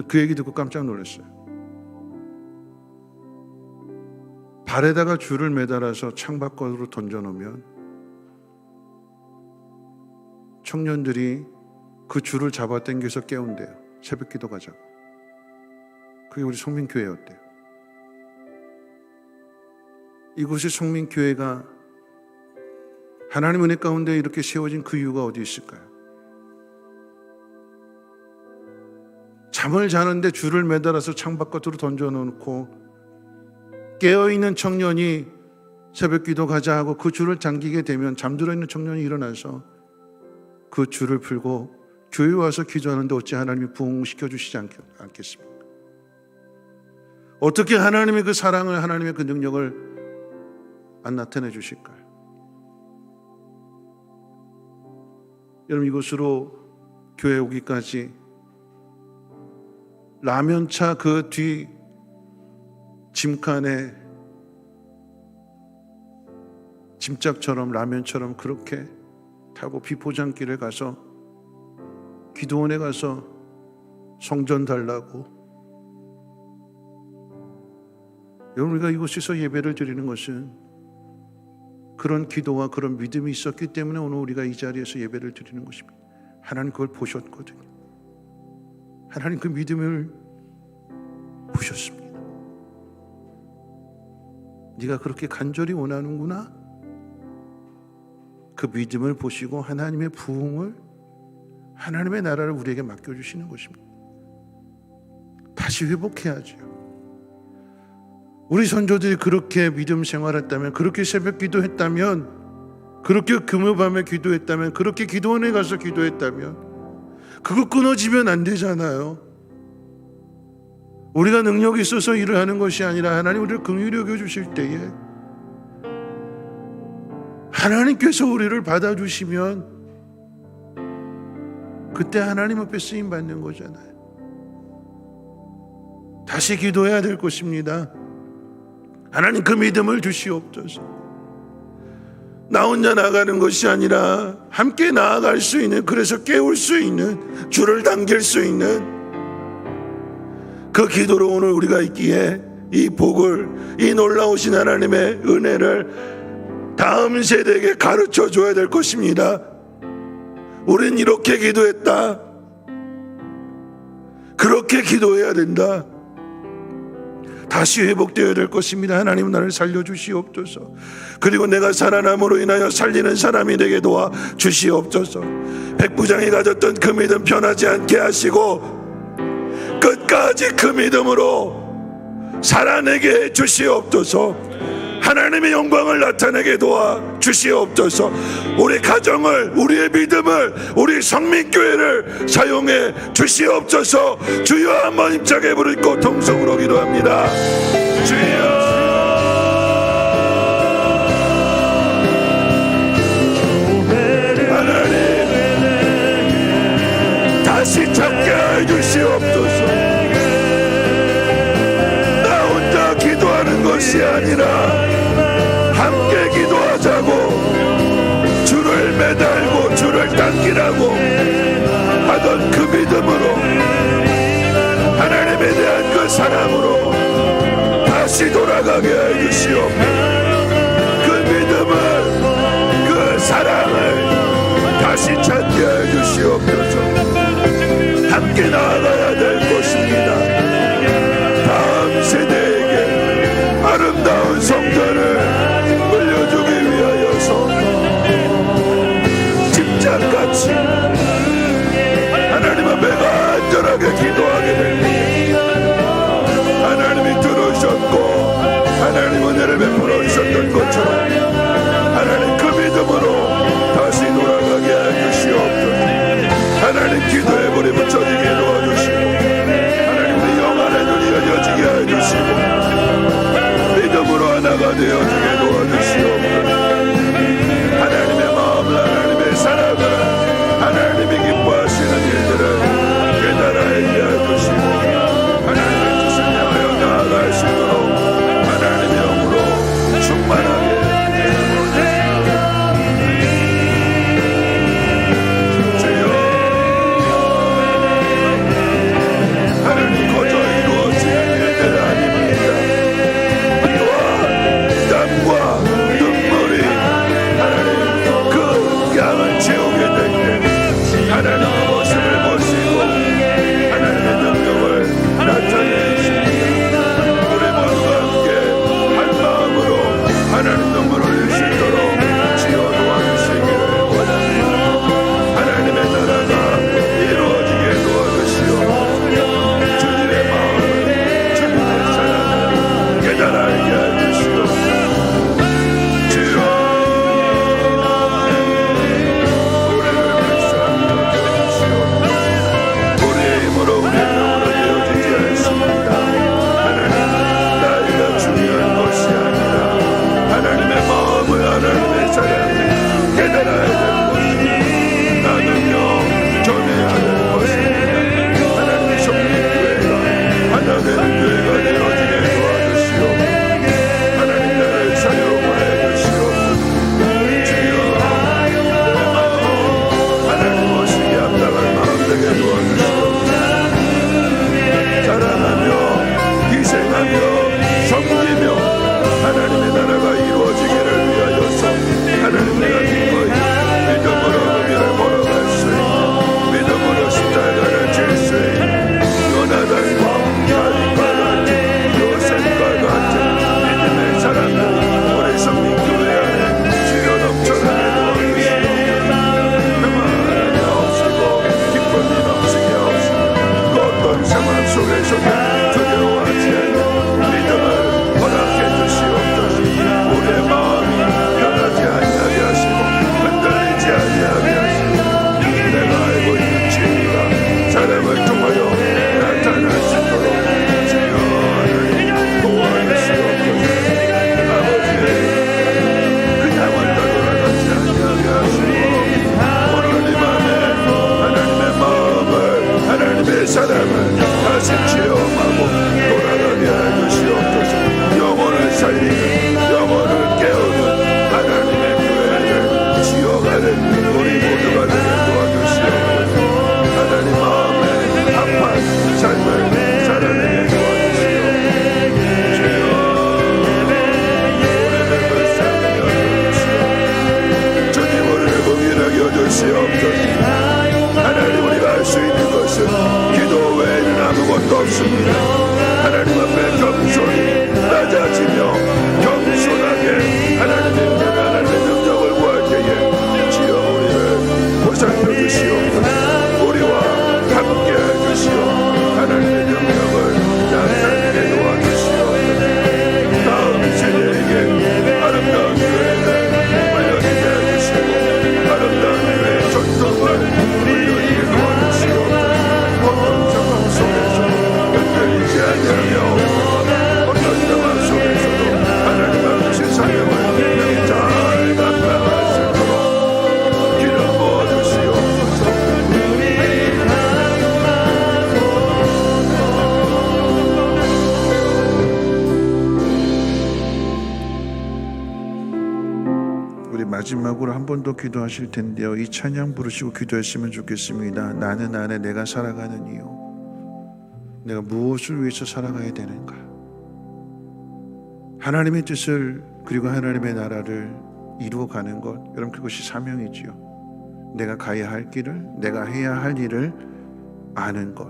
그 얘기 듣고 깜짝 놀랐어요. 발에다가 줄을 매달아서 창밖으로 던져놓으면 청년들이 그 줄을 잡아당겨서 깨운대요. 새벽 기도 가자고. 그게 우리 성민교회였대요. 이곳이 성민교회가 하나님 은혜 가운데 이렇게 세워진 그 이유가 어디 있을까요? 잠을 자는데 줄을 매달아서 창밖으로 던져놓고 깨어있는 청년이 새벽 기도 가자 하고 그 줄을 당기게 되면 잠들어 있는 청년이 일어나서 그 줄을 풀고 교회 와서 기도하는데 어찌 하나님이 부흥시켜 주시지 않겠습니까? 어떻게 하나님의 그 사랑을, 하나님의 그 능력을 안 나타내 주실까요? 여러분 이곳으로 교회 오기까지 라면차 그 뒤 짐칸에 짐짝처럼 라면처럼 그렇게 타고 비포장길에 가서 기도원에 가서 성전 달라고. 여러분, 우리가 이곳에서 예배를 드리는 것은 그런 기도와 그런 믿음이 있었기 때문에 오늘 우리가 이 자리에서 예배를 드리는 것입니다. 하나님 그걸 보셨거든요. 하나님 그 믿음을 보셨습니다. 네가 그렇게 간절히 원하는구나. 그 믿음을 보시고 하나님의 부흥을, 하나님의 나라를 우리에게 맡겨주시는 것입니다. 다시 회복해야죠. 우리 선조들이 그렇게 믿음 생활했다면, 그렇게 새벽 기도했다면, 그렇게 금요밤에 기도했다면, 그렇게 기도원에 가서 기도했다면, 그거 끊어지면 안 되잖아요. 우리가 능력이 있어서 일을 하는 것이 아니라 하나님 우리를 긍휼히 여겨주실 때에 하나님께서 우리를 받아주시면 그때 하나님 앞에 쓰임받는 거잖아요. 다시 기도해야 될 것입니다. 하나님 그 믿음을 주시옵소서. 나 혼자 나아가는 것이 아니라 함께 나아갈 수 있는, 그래서 깨울 수 있는, 줄을 당길 수 있는 그 기도로 오늘 우리가 있기에 이 복을, 이 놀라우신 하나님의 은혜를 다음 세대에게 가르쳐 줘야 될 것입니다. 우린 이렇게 기도했다. 그렇게 기도해야 된다. 다시 회복되어야 될 것입니다. 하나님 나를 살려주시옵소서. 그리고 내가 살아남으로 인하여 살리는 사람이 되게 도와 주시옵소서. 백부장이 가졌던 그 믿음 변하지 않게 하시고 끝까지 그 믿음으로 살아내게 해 주시옵소서. 하나님의 영광을 나타내게 도와 주시옵소서. 우리 가정을, 우리의 믿음을, 우리 성민교회를 사용해 주시옵소서. 주여 한번 힘차게 부르고 통성으로 기도합니다. 주여, 하나님 다시 찾게 해 주시옵소서. 나 혼자 기도하는 것이 아니라 함께 기도하자고, 줄을 매달고 줄을 당기라고 하던 그 믿음으로, 하나님에 대한 그 사랑으로 다시 돌아가게 해주시옵소서. 그 믿음을, 그 사랑을 다시 찾게 해주시옵소서. 함께 나아가야 될 것입니다. 다음 세대에게 아름다운 성전을 물려주기 위하여서 집착같이 하나님 앞에 간절하게 기도하게 됩니다. 하나님이 들으셨고 하나님 은혜를 베풀어 주셨던 것처럼 하나님 그 믿음으로 다시 돌아가게 해주시옵소서. 하나님 기도의 불이 붙여지게 도와주시고 하나님 우리 영안의 눈이 열려지게 해주시고 믿음으로 하나가 되어지게 도와주시옵소서. 하나님의 마음을, 하나님의 사랑을, 하나님이 기뻐하시는 일들을 깨달아 알게 속에 두려워하지 않는 믿음을 허락해 주시옵소서. 우리의 마음이 변하지 아니하게 하시고 흔들리지 아니하게 하시고 내가 알고 있는 진리가 사람을 통하여 나타날 수 있도록 주여 하나님 도와주시옵소서. 아버지 그냥 왔다 돌아가지 아니하게 하시고 오늘 이 밤에 하나님의 마음을 하나님의 사랑을 다시 체험하고 돌아가게 해주시옵소서. 영혼을 살리는 영혼을 깨우는 하나님의 교회를 지어가는 우리 모두가 되게 도와주시옵소서. 하나님 마음에 아픈 삶을 살아내게 도와주시옵소서. 주여 우리를 불쌍히 여겨주시옵소서. 주님 우리를 공인하게 여주시옵소서. 하나님 우리가 할 수 있는 것은 기도 외에는 아무것도 없습니다. 하나님 앞에 겸손히 낮아지며 겸손하게 하나님의 하나님의 능력을 구할 때에 지어 우리를 보살펴 주시옵소서. 우리와 함께 해주시오. 하나님의 능력을 나타내게 도와주시옵소서. 다음 세대에게 아름다운 교회를 물려주게 해주시고 아름다운 교회의 전통을 물려주게 도와주시옵소서. 어떤 상황 속에서 흔들리지 아니하며 어떤 상황 속에서도 하나님 아버지 사명을 잘 감당할 수 있도록 기름 부어주시옵소서. 우리 마지막으로 한 번 더 기도하실 텐데요. 이 찬양 부르시고 기도했으면 좋겠습니다. 나는 안에 내가 살아가는 이유, 내가 무엇을 위해서 살아가야 되는가? 하나님의 뜻을 그리고 하나님의 나라를 이루어가는 것, 여러분 그것이 사명이지요. 내가 가야 할 길을, 내가 해야 할 일을 아는 것.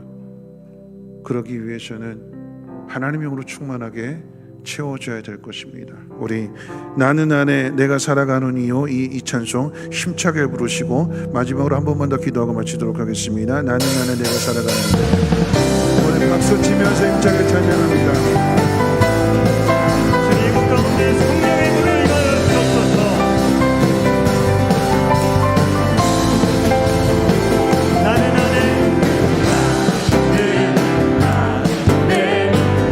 그러기 위해서는 하나님의 영으로 충만하게 채워져야 될 것입니다. 우리 나는 안에 내가 살아가는 이유 이 찬송 힘차게 부르시고 마지막으로 한 번만 더 기도하고 마치도록 하겠습니다. 나는 안에 내가 살아가는 이유. 오늘 박수 치면서 힘차게 찬양합니다. 주님 가운데 성령의 불을 임하여 주옵소서. 나는 안에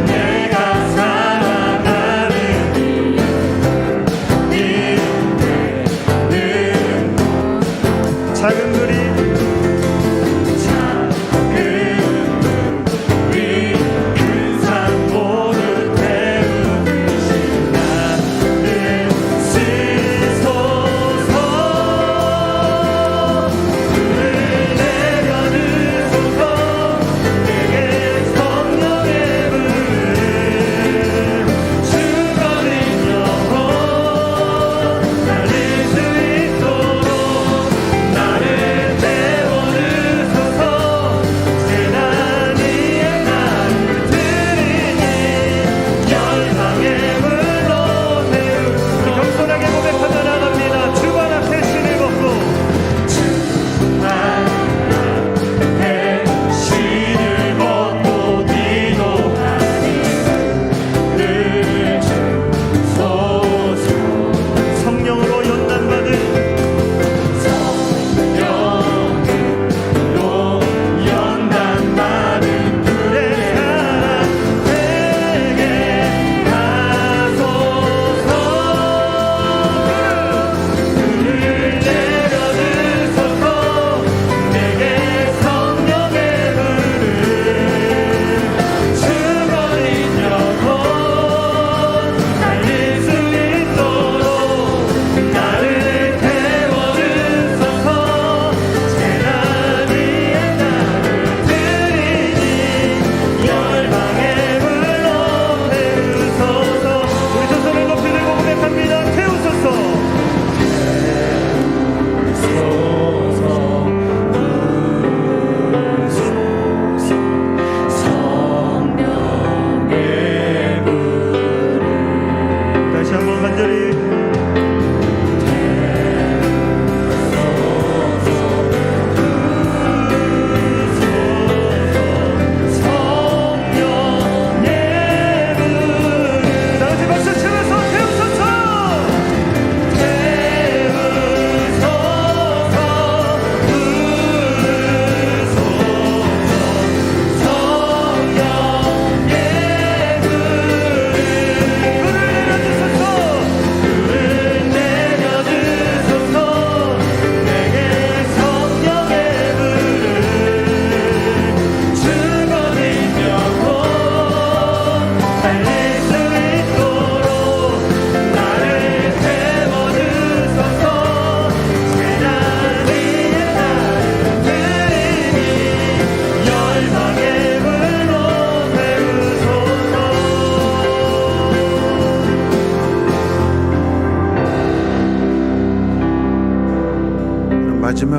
내가 살아가는 작은 그림 큰 산 모르는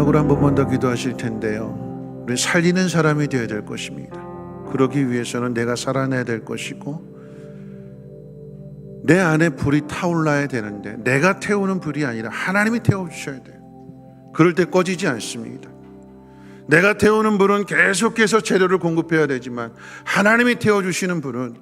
마지막으로 한 번만 더 기도하실 텐데요, 우리 살리는 사람이 되어야 될 것입니다. 그러기 위해서는 내가 살아내야 될 것이고 내 안에 불이 타올라야 되는데 내가 태우는 불이 아니라 하나님이 태워주셔야 돼요. 그럴 때 꺼지지 않습니다. 내가 태우는 불은 계속해서 재료를 공급해야 되지만 하나님이 태워주시는 불은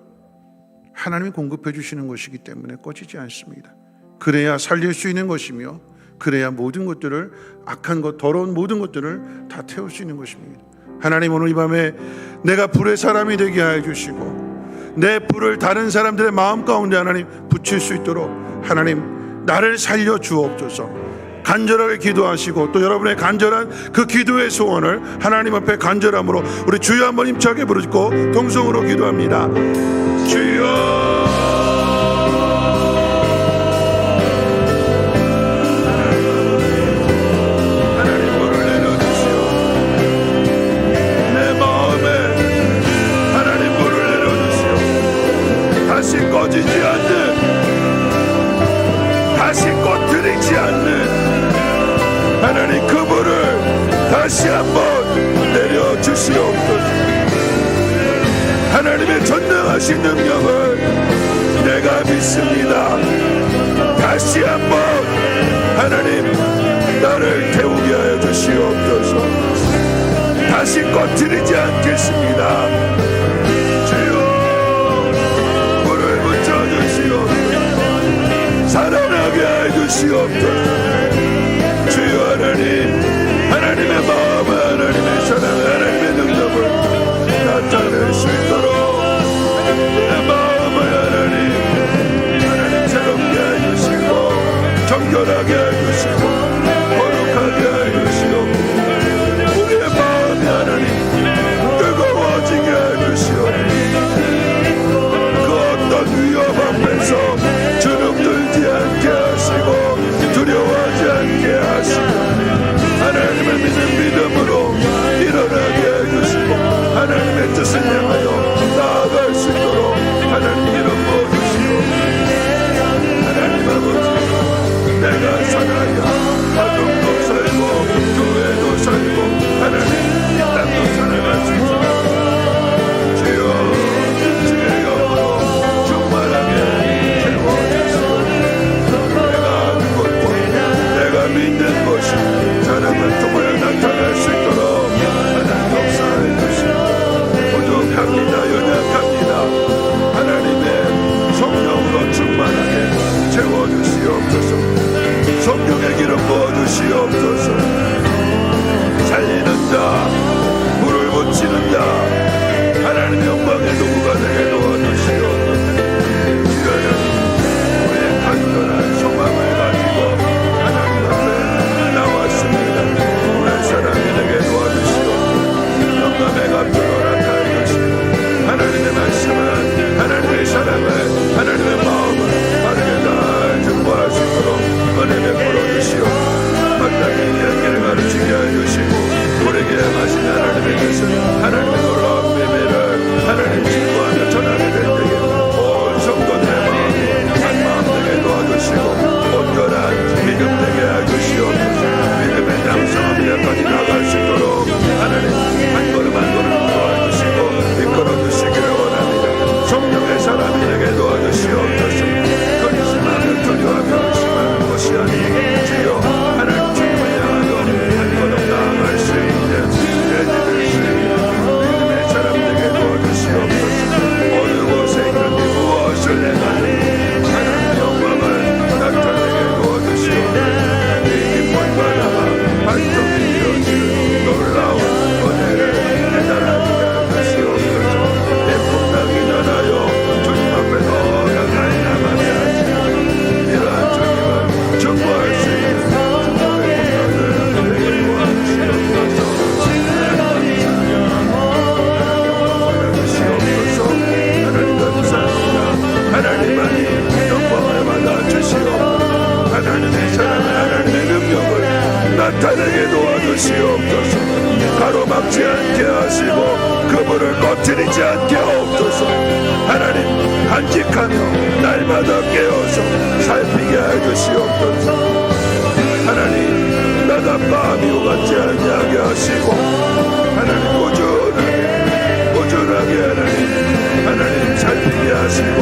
하나님이 공급해 주시는 것이기 때문에 꺼지지 않습니다. 그래야 살릴 수 있는 것이며 그래야 모든 것들을, 악한 것, 더러운 모든 것들을 다 태울 수 있는 것입니다. 하나님, 오늘 이 밤에 내가 불의 사람이 되게 하여 주시고 내 불을 다른 사람들의 마음 가운데 하나님 붙일 수 있도록 하나님 나를 살려 주옵소서. 간절하게 기도하시고 또 여러분의 간절한 그 기도의 소원을 하나님 앞에 간절함으로 우리 주여 한번 힘차게 부르고 동성으로 기도합니다. 주여, 다시 꺼지지 않는, 다시 꺼뜨리지 않는 하나님 그 불을 다시 한번 내려주시옵소서. 하나님의 전능하신 능력을 내가 믿습니다. 다시 한번 하나님 나를 태우게 하여 주시옵소서. 다시 꺼뜨리지 않겠습니다. 살아나게 해주시옵소서. 주여 하나님, 하나님의 마음, 하나님의 사랑, 하나님의 능력을 나타낼 수 있도록 내 마음을 하나님 새롭게 해주시고 정결하게 해주시고 거룩하게 해주시고 우리의 마음이 하나님 뜨거워지게 해주시옵소서. 그 어떤 위험 앞에서 주눅들지 않게 하시고 두려워하지 않게 하시고 하나님을 믿는 믿음으로 일어나게 해주시고 하나님의 뜻을 향하여 나아갈 수 있도록 하나님 이름 부어주시고 하나님 아버지, 내가 살아야 가정도 살고 교회도 살고 하나님 이 땅도 살아갈 수 있도록 주여 주의 영으로 충만하게 믿는 것이 사랑을 통하여 나타날 수 있도록 하나님 역사해 주시고 부족합니다. 연약합니다. 하나님의 성령으로 충만하게 채워주시옵소서. 성령의 기름 부어주시옵소서. 살리는 자, 불을 붙이는 자, 하나님의 영광의 도구가 되게 도와주시옵소서. 주여, 우리의 간절한 소망을 가지고 하나님 앞에 나왔습니다. 우리 사랑이 되게 도와주시고 영감의 감동을 허락하여 주시고 하나님의 말씀은 하나님의 사랑을 하나님의 마음을 바르게 잘 증거할 수 있도록 은혜 베풀어 주시오. 마땅히 이야기를 가르치게 해주시고 우리에게 하신 하나님의 뜻을, 하나님의 놀라운 비밀을 하나님 증거하며 전하게 될 때에 온 성도들의 마음이 한 마음 되게 도와주시고 온전한 믿음 되게 해주시옵소서. 믿음의 장성함에까지 나갈 수 있도록 하나님 한 걸음 한 걸음 도와주시고 이끌어 주시기를 원합니다. 성령의 사람이 되게 도와주시옵소서. 근심하며 두려워하며 의심하는 것이 아니고 주여 하나님 주님을 향하여 한 걸음 나아갈 수 있는 예지될 수 있는 믿음의 사람 되게 도와주시옵소서. 어느 곳에 있는지 무엇을 행하는 하나님의 영광을 나타내게 도와주시옵소서. 이 기쁨과 나가 반성이 되어지는 놀라운 은혜를 깨달아지게 하시옵소서. 예쁨나기 전하여 주님 앞에 더 가까이 나가게 하시고 이러한 주님을 증거할 수 있는 주님의 공간을 되게 도와주시옵소서. 하나님 감사합니다. 하나님만이 영광을 받아주시옵소서. 하나님의 사랑, 하나님의 능력을 나타내게 도와주시옵소서. 가로막지 않게 하시고 그분을 꺼뜨리지 않게 하옵소서. 하나님 간직하며 날마다 깨어서 살피게 해주시옵소서. 하나님 나 해가 밤이 오같지 아니하게 하시고 하나님 꾸준하게 하나님 살피게 하시고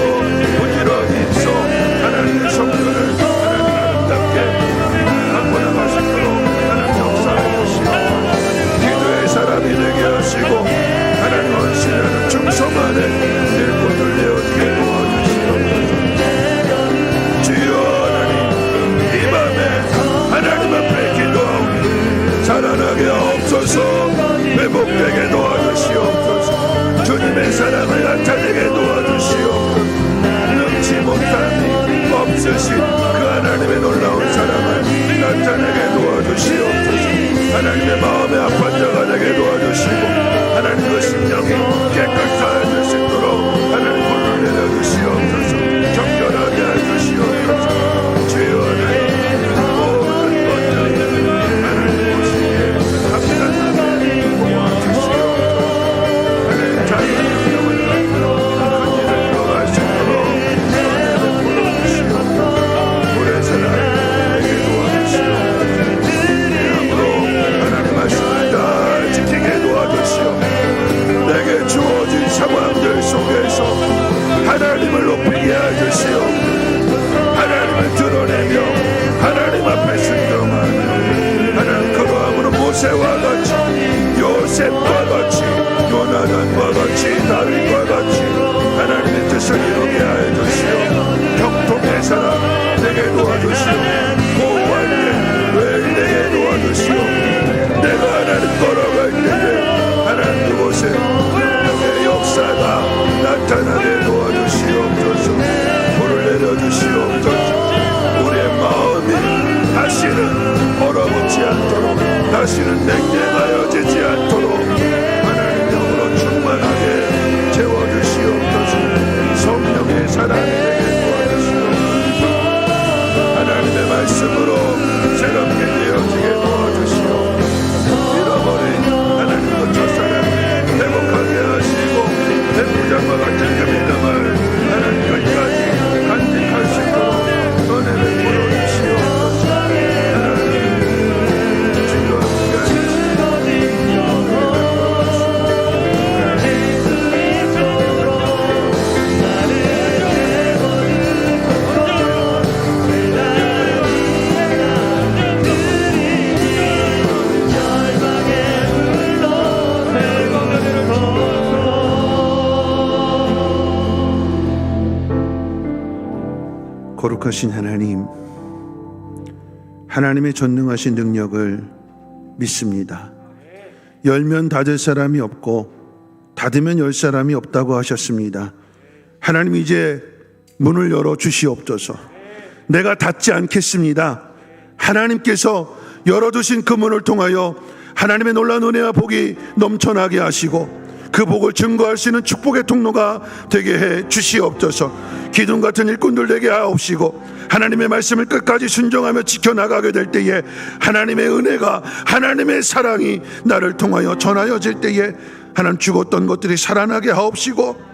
부지런히 힘써 하나님의 성전을 하나님 아름답게 갖고 나가시도록 하나님 역사해 주시고 기도의 사람이 되게 하시고 하나님 헌신하는 충성하는 일꾼을 내어주게 도와주시옵소서. 주여 하나님 이 밤에 하나님 앞에 기도하오니 살아나게 하옵소서. 회복되게 도와주시옵소서. 주님의 사랑을 나타내게 도와주시옵소서. 능치 못함이 없으신 그 하나님의 놀라운 사랑을 나타내게 도와주시옵소서. 하나님의 마음에 아픈 자가 되게 도와주시고 하나님 그 심령이 깨끗하게 수 있도록 하나님 불을 내려주시옵소서. 정결하게 해주시옵소서. 주여 하나님 모든 것들이 하나님 보시기에 합당하게 도와주시옵소서. 하나님 자기 능력을 갖고 큰 일을 이뤄갈 수 있도록 하나님을 불러주시옵소서. 불의 사랑 내게 도와주시옵소서. 하나님 말씀을 다 지키게 도와주시오. 내게 주어진 상황들 속에서 하나님을 높이게 해주시오. 하나님을 드러내며 하나님 앞에 순종하며 하나님 그러함으로 모세와 같이 요셉과 같이 요나단과 같이 다윗과 같이 하나님의 뜻을 이루게 해주시오. 형통의 사람 내게 도와주시오. 보호할 때 외인에게 도와주시오. 내가 하나님 걸어갈 때에 하나님 그곳에 능력의 역사가 나타나게 도와주시옵소서. 불을 내려주시옵소서. 우리의 마음이 다시는 얼어붙지 않도록 다시는 냉랭하여지지 않도록 하나님 영으로 충만하게 채워주시옵소서. 성령의 사랑이 되게 도와주시옵소서. 하나님의 말씀으로 새롭게 되어지게 도와주시옵소서. 잃어버린 하나님 그 첫사랑을 회복하게 하시고 백부장과 같은 그 믿음을 하나님 끝까지 간직할 수 있도록 은혜를 부어주시옵소서. 하나님 주여 거룩하신 하나님, 하나님의 전능하신 능력을 믿습니다. 열면 닫을 사람이 없고 닫으면 열 사람이 없다고 하셨습니다. 하나님 이제 문을 열어 주시옵소서. 내가 닫지 않겠습니다. 하나님께서 열어두신 그 문을 통하여 하나님의 놀라운 은혜와 복이 넘쳐나게 하시고 그 복을 증거할 수 있는 축복의 통로가 되게 해 주시옵소서. 기둥 같은 일꾼들 되게 하옵시고 하나님의 말씀을 끝까지 순종하며 지켜나가게 될 때에 하나님의 은혜가 하나님의 사랑이 나를 통하여 전하여질 때에 하나님 죽었던 것들이 살아나게 하옵시고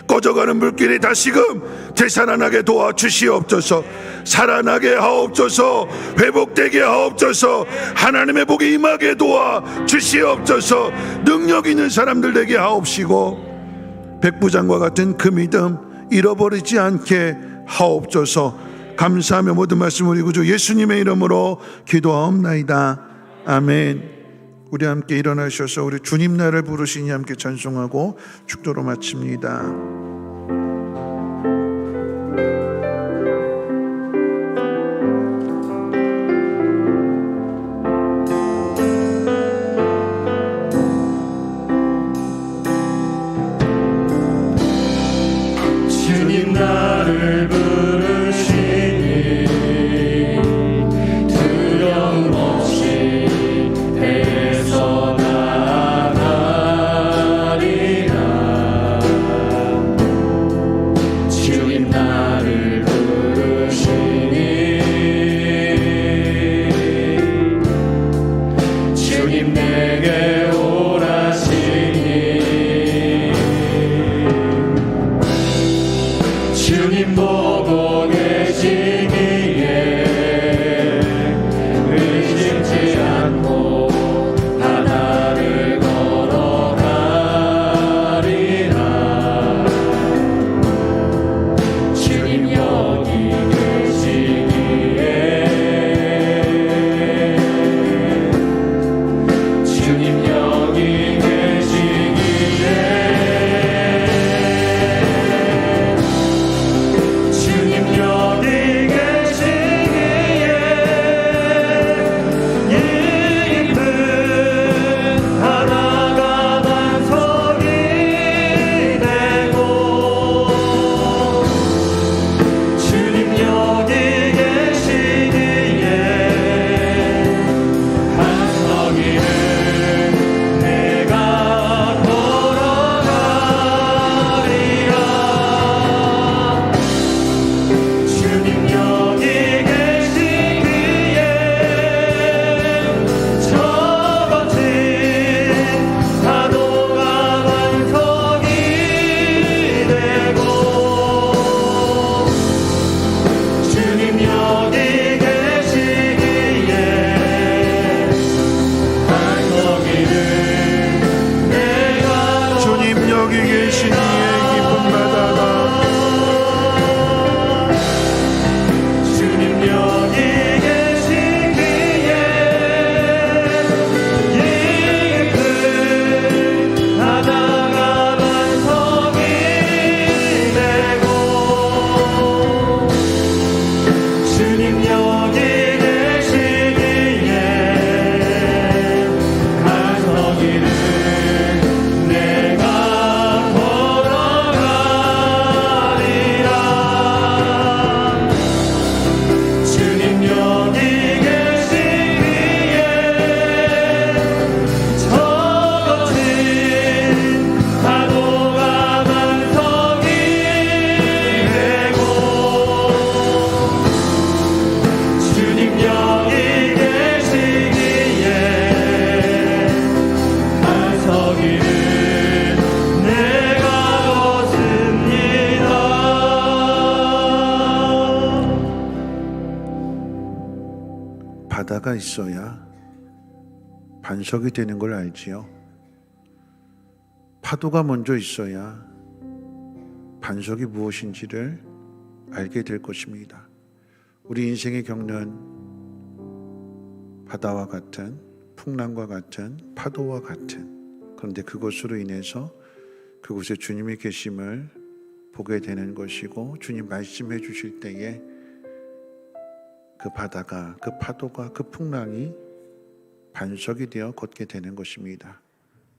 꺼져가는 물길이 다시금 되살아나게 도와주시옵소서. 살아나게 하옵소서. 회복되게 하옵소서. 하나님의 복이 임하게 도와주시옵소서. 능력 있는 사람들 되게 하옵시고 백부장과 같은 그 믿음 잃어버리지 않게 하옵소서. 감사하며 모든 말씀 우리 구주 예수님의 이름으로 기도하옵나이다. 아멘. 우리 함께 일어나셔서 우리 주님 나를 부르시니 함께 찬송하고 축도로 마칩니다. 주님 나를 부르시니 두려움 없이 대서 나아가리라. 바다가 있어야 반석이 되는 걸 알지요. 파도가 먼저 있어야 반석이 무엇인지를 알게 될 것입니다. 우리 인생에 겪는 바다와 같은, 풍랑과 같은, 파도와 같은, 그런데 그것으로 인해서 그곳에 주님이 계심을 보게 되는 것이고, 주님 말씀해 주실 때에 그 바다가, 그 파도가, 그 풍랑이 반석이 되어 걷게 되는 것입니다.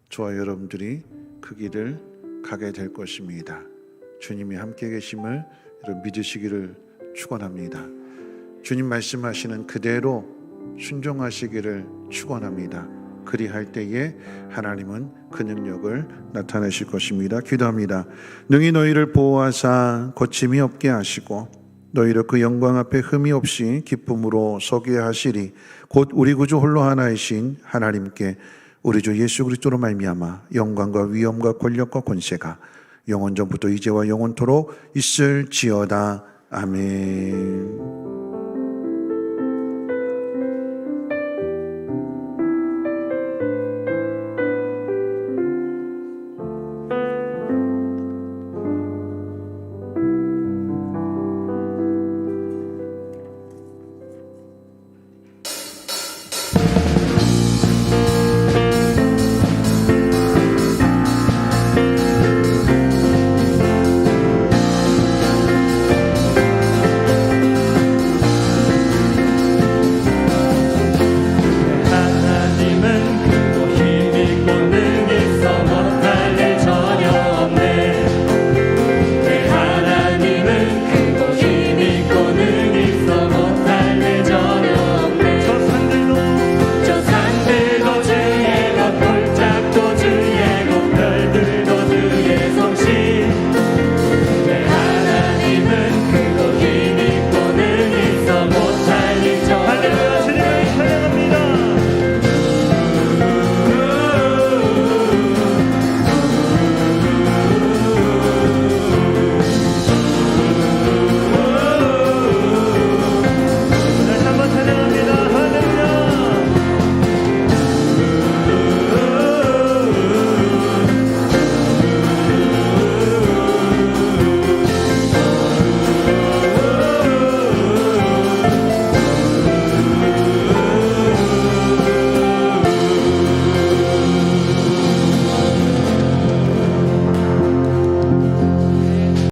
저와 여러분들이 그 길을 가게 될 것입니다. 주님이 함께 계심을 여러분 믿으시기를 축원합니다. 주님 말씀하시는 그대로 순종하시기를 축원합니다. 그리할 때에 하나님은 그 능력을 나타내실 것입니다. 기도합니다. 능히 너희를 보호하사 거침이 없게 하시고 너희를 그 영광 앞에 흠이 없이 기쁨으로 서게 하시리. 곧 우리 구주 홀로 하나이신 하나님께 우리 주 예수 그리스도로 말미암아 영광과 위엄과 권력과 권세가 영원전부터 이제와 영원토록 있을지어다. 아멘.